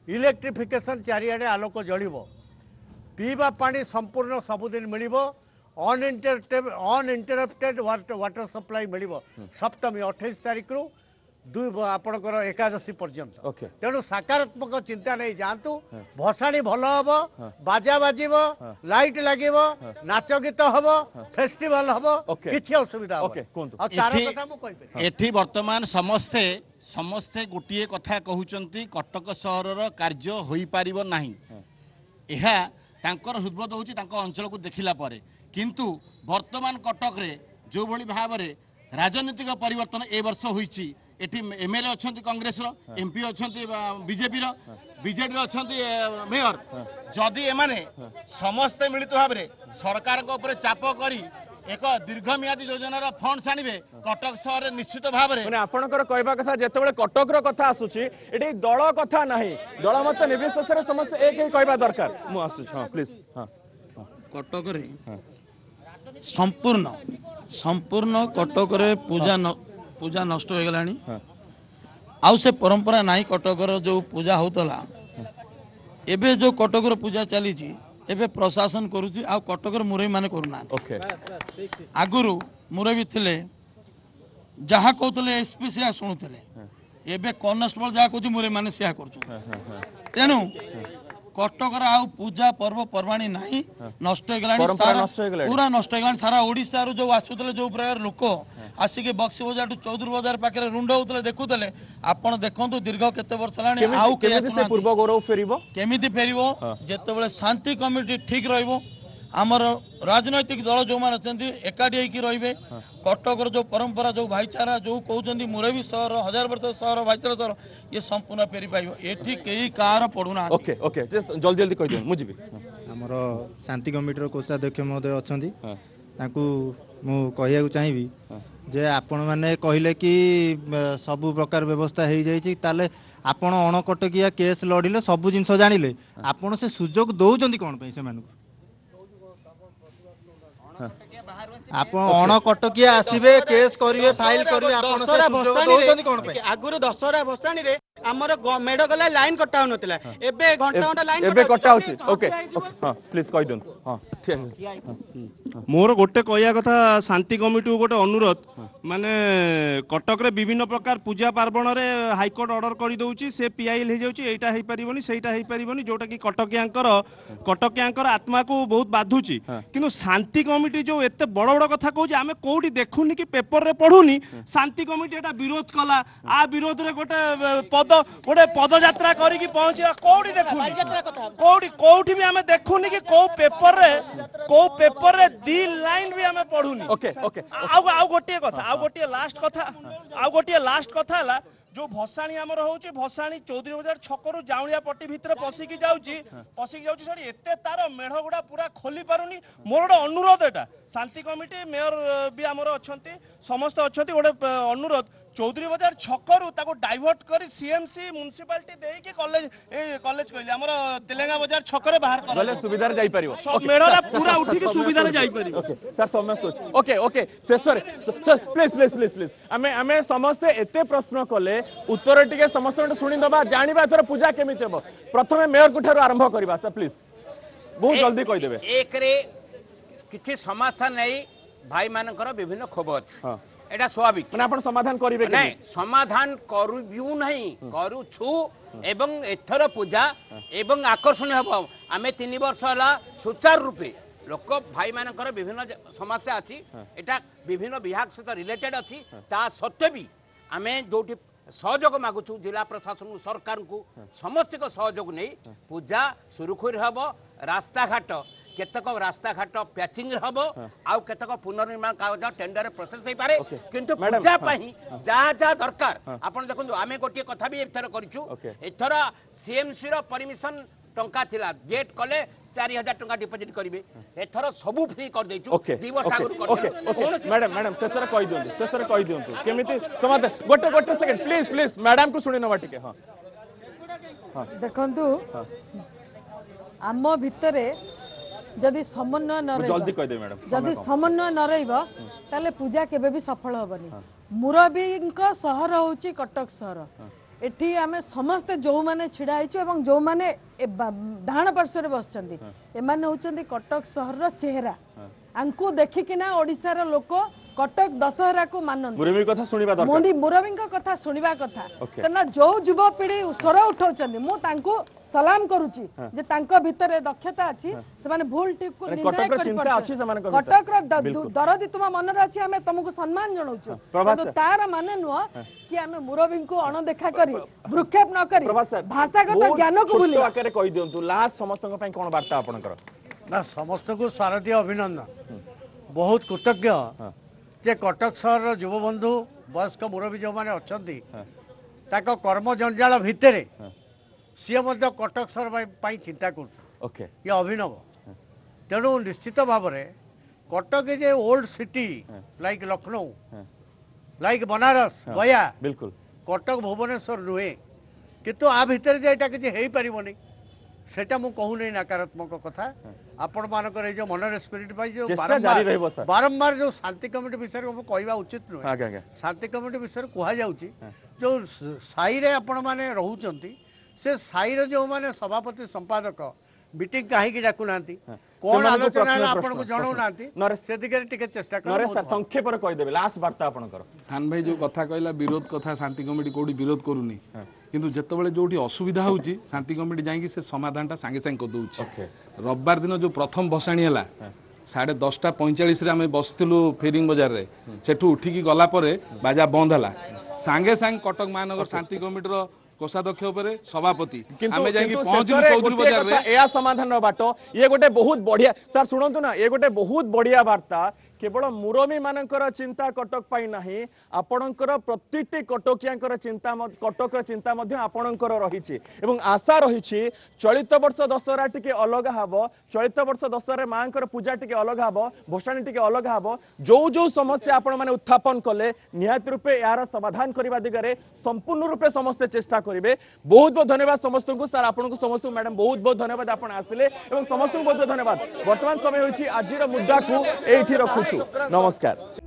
electrification चारिआडे आलोक जलिबो पीवा पानी संपूर्ण सबुदिन मिलिबो अनइंटरप्टेड वाटर सप्लाई मिलिबो सप्तमी 28 तारिख रु आपणकर एकादशी पर्यंत तेणु सकारात्मक चिंता नहीं जातु भसाणी भल हम बाजा बाजिब लाइट लगे नाच गीत हम फेस्टिवल हम किसी असुविधा एठी वर्तमान समस्ते समस्ते गोटे कथा कहउचंती कटक सहरर कार्य होई पारिबो नाही एहा तांकर हृदबोध होची तांको अंचल को देखिला परे किंतु वर्तमान कटक रे जो भली भाव रे राजनीतिक परिवर्तन ए वर्ष होईची एठी एमएलए अछंती कांग्रेस रो एमपी अछंती बीजेपी रो बीजेडी रो अछंती मेयर जदी एमाने समस्त मिलित भाव रे सरकार को ऊपर चाप करी एक दीर्घमियादी योजनार फंड आनिबे कटक सहर निश्चित भाव में आपणकर कहवा कथा जेतेबेले कटक रो कथा आसुची एठी दल कथा नाही दल मत निर्विशेष समस्त एक ही कहवा दरकार मु आसुछ हां प्लीज हां କଟକରେ ସମ୍ପୂର୍ଣ୍ଣ କଟକରେ ପୂଜା ନଷ୍ଟ ହୋଇଗଲାଣି। ଆଉ ସେ ପରମ୍ପରା ନାହିଁ କଟକର ଯୋଉ ପୂଜା ହଉଥିଲା। ଏବେ ଯୋଉ କଟକର ପୂଜା ଚାଲିଛି ଏବେ ପ୍ରଶାସନ କରୁଛି ଆଉ କଟକର ମୁରବୀ ମାନେ କରୁନାହାନ୍ତି। ଆଗରୁ ମୁରବୀ ଥିଲେ ଯାହା କହୁଥିଲେ ଏସପି ସେୟା ଶୁଣୁଥିଲେ। ଏବେ କନଷ୍ଟେବଳ ଯାହା କହୁଛି ମୁରବୀ ମାନେ ସେୟା କରୁଛନ୍ତି। ତେଣୁ କଟକର ଆଉ ପୂଜା ପର୍ବପର୍ବାଣୀ ନାହିଁ, ନଷ୍ଟ ହେଇଗଲାଣି, ପୁରା ନଷ୍ଟ ହେଇଗଲାଣି। ସାରା ଓଡ଼ିଶାରୁ ଯୋଉ ଆସୁଥିଲେ ଯୋଉ ପ୍ରକାର ଲୋକ ଆସିକି ବକ୍ସି ବଜାରଠୁ ଚୌଧୁରୀ ବଜାର ପାଖରେ ରୁଣ୍ଡ ହଉଥିଲେ ଦେଖୁଥିଲେ। ଆପଣ ଦେଖନ୍ତୁ ଦୀର୍ଘ କେତେ ବର୍ଷ ହେଲାଣି ଆଉ ପୂର୍ବ ଗୌରବ ଫେରିବ କେମିତି ଫେରିବ? ଯେତେବେଳେ ଶାନ୍ତି କମିଟି ଠିକ ରହିବ, ଆମର ରାଜନୈତିକ ଦଳ ଯୋଉମାନେ ଅଛନ୍ତି ଏକାଠି ହେଇକି ରହିବେ, କଟକର ଯୋଉ ପରମ୍ପରା ଯୋଉ ଭାଇଚାରା ଯୋଉ କହୁଛନ୍ତି ମୁରବୀ ସହର 1000 ବର୍ଷ ସହର ଭାଇଚାରା ସହର ଇଏ ସମ୍ପୂର୍ଣ୍ଣ ଫେରି ପାଇବ। ଏଠି କେହି କାହାର ପଡୁନାହାନ୍ତି। ଓକେ ଓକେ ଜଲ୍ଦି ଜଲ୍ଦି କହିଦିଅନ୍ତୁ ମୁଁ ଯିବି। ଆମର ଶାନ୍ତି କମିଟିର କୋଷାଧ୍ୟକ୍ଷ ମହୋଦୟ ଅଛନ୍ତି, ତାଙ୍କୁ ମୁଁ କହିବାକୁ ଚାହିଁବି ଯେ ଆପଣମାନେ କହିଲେ କି ସବୁ ପ୍ରକାର ବ୍ୟବସ୍ଥା ହେଇଯାଇଛି, ତାହେଲେ ଆପଣ ଅଣକଟକିଆ କେସ୍ ଲଢ଼ିଲେ ସବୁ ଜିନିଷ ଜାଣିଲେ, ଆପଣ ସେ ସୁଯୋଗ ଦଉଛନ୍ତି କ'ଣ ପାଇଁ ସେମାନଙ୍କୁ? ଆପଣ ଅଣକଟକିଆ ଆସିବେ କେସ୍ କରିବେ ଫାଇଲ କରିବେ, ଆପଣ ସେ ସୁଯୋଗ ଦଉଛନ୍ତି କ'ଣ ପାଇଁ? ଆଗରୁ ଦଶହରା ଭସାଣିରେ ଆମର ମେଢ ଗଲା ଲାଇନ କଟା ହଉନଥିଲା, ଏବେ ଘଣ୍ଟା ଘଣ୍ଟା ଲାଇନ ଏବେ କଟା ହଉଛି। ଓକେ ହଁ ପ୍ଲିଜ କହିଦିଅନ୍ତୁ। ହଁ ମୋର ଗୋଟେ କହିବା କଥା ଶାନ୍ତି କମିଟିକୁ ଗୋଟେ ଅନୁରୋଧ, ମାନେ କଟକରେ ବିଭିନ୍ନ ପ୍ରକାର ପୂଜା ପାର୍ବଣରେ ହାଇକୋର୍ଟ ଅର୍ଡର କରିଦେଉଛି, ସେ ପିଆଇଲ ହେଇଯାଉଛି, ଏଇଟା ହେଇପାରିବନି ସେଇଟା ହେଇପାରିବନି, ଯୋଉଟା କି କଟକିଆଙ୍କର ଆତ୍ମାକୁ ବହୁତ ବାଧୁଛି। କିନ୍ତୁ ଶାନ୍ତି କମିଟି ଯୋଉ ଏତେ ବଡ ବଡ କଥା କହୁଛି, ଆମେ କୋଉଠି ଦେଖୁନି କି ପେପରରେ ପଢୁନି ଶାନ୍ତି କମିଟି ଏଟା ବିରୋଧ କଲା, ଆ ବିରୋଧରେ ଗୋଟେ ପଦଯାତ୍ରା କରିକି ପହଞ୍ଚିବା କୋଉଠି ଦେଖୁନି, କୋଉଠି ବି ଆମେ ଦେଖୁନି କି କୋଉ ପେପରରେ ଦି ଲାଇନ ବି ଆମେ ପଢୁନି। ଆଉ ଗୋଟିଏ ଲାଷ୍ଟ କଥା ହେଲା जो भसाणी आमर होची भसाणी चौधरी बजार छकरू जाउलिया पट्टी भितर पसिकी जाउची सरी एते तार मेढ गुडा पूरा खोली पारुनी। मोर गोटे अनुरोध एटा शांति कमिटी मेयर भी आमर अछंती समस्त अछंती गोटे अनुरोध चौधरी बजार छकरू ताको डाइवर्ट करी सीएमसी म्युनिसिपालिटी देकी कॉलेज कहली आमर तेलेंगा बजार छकरे बाहर कर गले सुविधा रे जाई परिबो मेढरा पूरा उठी के सुविधा रे जाई परिबो। सर समस्त ओके ओके सर प्लीज आमे समस्त एते प्रश्न कले उत्तर टिके समस्त सुनी दबा जानिबा एथर पूजा केमिति हेबो प्रथमे मेयर कुठारु आरंभ करबा सर प्लीज बहुत जल्दी कहि देबे। एक रे किछि समस्या नै भाई मानकर विभिन्न क्षोभ अछि एटा स्वाभाविक माने आपण समाधान करिवे कि नहीं समाधान करूबिउ नहीं करूछु एवं एथर पूजा एवं आकर्षण हबो आमे 3 वर्ष हला सुचारू रूपे लोक भाई मानकर विभिन्न समस्या अछि एटा विभिन्न विभाग सहित रिलेटेड अछि ता सत्य भी आमे जोटी सहयोग मागुछु जिला प्रशासन सरकार को समस्त को सहयोग नहीं पूजा सुरुखुर हबो रास्ता घाट केतक रास्ता घाट पैचिंग हबो आउ केतक पुनर्निर्माण कागज टेंडर प्रोसेस होई पारे किंतु पूजा पही जा दरकार आपण देखंतु आमे गोटे कथा भी एथर करिछु एथर सीएमसी रो परमिशन टंका थिला गेट कले 4000 टंका डिपॉजिट करिवे एथर सबु फ्री कर दैछु 2 वर्ष आगु कर मैडम शेषर कहि दियंतु केमिति समाधान गोटे सेकंड प्लीज मैडम को सुनि नवा टिके हां देखंतु आम भितरे जदि समन्वय न जल्दी कहि दे मैडम जदि समन्वय न रहइबो ताले पूजा केबे भी सफल होबनी। मुरबींक शहर होची कटक शहर एठी आमे समस्त जो माने छिड़ा आइछु एवं जो माने डाहाण पार्श्व रे बसचंदी एमाने होचंदी कटक शहर रो चेहरा आंकु देखिकिना ओडिसा रो लोक कटक दशहरा को मानन मुरबी कथा सुनिबा दरकार मुरबींक कथा सुनिबा कथा तना जो युवा पीढ़ी स्वर उठाउचंदी मु तांकु सलाम करूची जे तांको भितरे दक्षता अछि से माने भूल टिक को निर्णय करि पड़छ कटक रो दरदी तुम मन रे अछि हमें तुमको सम्मान जणाउछु तो तार माने नुह कि हमें मुरबीं को अणदेखा करी भ्रुक्षेप न करी भाषागत ज्ञान को भूली आके कहि दियंतु लास्ट समस्त पई कोन वार्ता आपनकर ना समस्त को शारदीय अभिनंदन बहुत कृतज्ञ जे कटक शहर युव बंधु वयस्क मुरबी जो माने अछंती ताको कर्म जंजाल भितरे सी कटक शहर चिंता कर अभिनव तेणु निश्चित भाव में Cuttack is a old city like Lucknow like Banaras गया बिल्कुल कटक भुवनेश्वर नुहे किंतु आ भितर जे एटा किछि हेई परिबोनी সেটা ମୁଁ କହୁନି ନକାରାତ୍ମକ କଥା ଆପଣମାନଙ୍କର ଏଇ ଯୋଉ ମନରେ ସ୍ପିରିଟ ପାଇ ଯୋଉ ବାରମ୍ବାର ଯୋଉ ଶାନ୍ତି କମିଟି ବିଷୟରେ ମୁଁ କହିବା ଉଚିତ ନୁହେଁ ଶାନ୍ତି କମିଟି ବିଷୟରେ କୁହାଯାଉଛି ଯୋଉ ସାହିରେ ଆପଣମାନେ ରହୁଛନ୍ତି ସେ ସାହିର ଯୋଉମାନେ ସଭାପତି ସମ୍ପାଦକ ମିଟିଂ କାହିଁକି ଡାକୁନାହାନ୍ତି କଣ ଆଲୋଚନା ହେଲା ଆପଣଙ୍କୁ ଜଣାଉନାହାନ୍ତି ସେ ଦିଗରେ ଟିକେ ଚେଷ୍ଟା କର ସଂକ୍ଷେପରେ କହିଦେବେ ଲାଷ୍ଟ ବାର୍ତ୍ତା ଆପଣଙ୍କର ସାନ ଭାଇ ଯୋଉ କଥା କହିଲା ବିରୋଧ କଥା ଶାନ୍ତି କମିଟି କୋଉଠି ବିରୋଧ କରୁନି କିନ୍ତୁ ଯେତେବେଳେ ଯୋଉଠି ଅସୁବିଧା ହଉଛି ଶାନ୍ତି କମିଟି ଯାଇକି ସେ ସମାଧାନଟା ସାଙ୍ଗେ ସାଙ୍ଗେ କରିଦଉଛି ରବିବାର ଦିନ ଯୋଉ ପ୍ରଥମ ଭସାଣି ହେଲା 10:45 ଆମେ ବସିଥିଲୁ ଫେରିଂ ବଜାରରେ ସେଠୁ ଉଠିକି ଗଲା ପରେ ବାଜା ବନ୍ଦ ହେଲା ସାଙ୍ଗେ ସାଙ୍ଗେ କଟକ ମହାନଗର ଶାନ୍ତି କମିଟିର कोषाध्यक्ष उपरे सभापति आमे जाई पहुंचलु चौधरी बाजार रे एया समाधान बाटो ये गोटे बहुत बढ़िया सर सुनंतु ना ये गोटे बहुत बढ़िया वार्ता केवल मुरबी मानकर चिंता कटक पाई नहीं आपणकर प्रतिटी कटकियांकर चिंता कटकर चिंता मध्य आपणकर रही एवं आशा रही चलित वर्ष दशहरा टिके अलग हबो चलित वर्ष दशहरा मांकर पूजा टिके अलग हबो भसाणी टिके अलग हबो जो जो समस्या आपण माने उत्थापन कले निहात रूपे यार समाधान करबा दिगरे संपूर्ण रूपे समस्त चेष्टा करिवे बहुत बहुत धन्यवाद समस्त को सर आपन को समस्त मैडम बहुत बहुत धन्यवाद आपण आसिले एवं समस्त को बहुत बहुत धन्यवाद वर्तमान समय होछि आजिर मुद्दा को एठी रखु नमस्कार।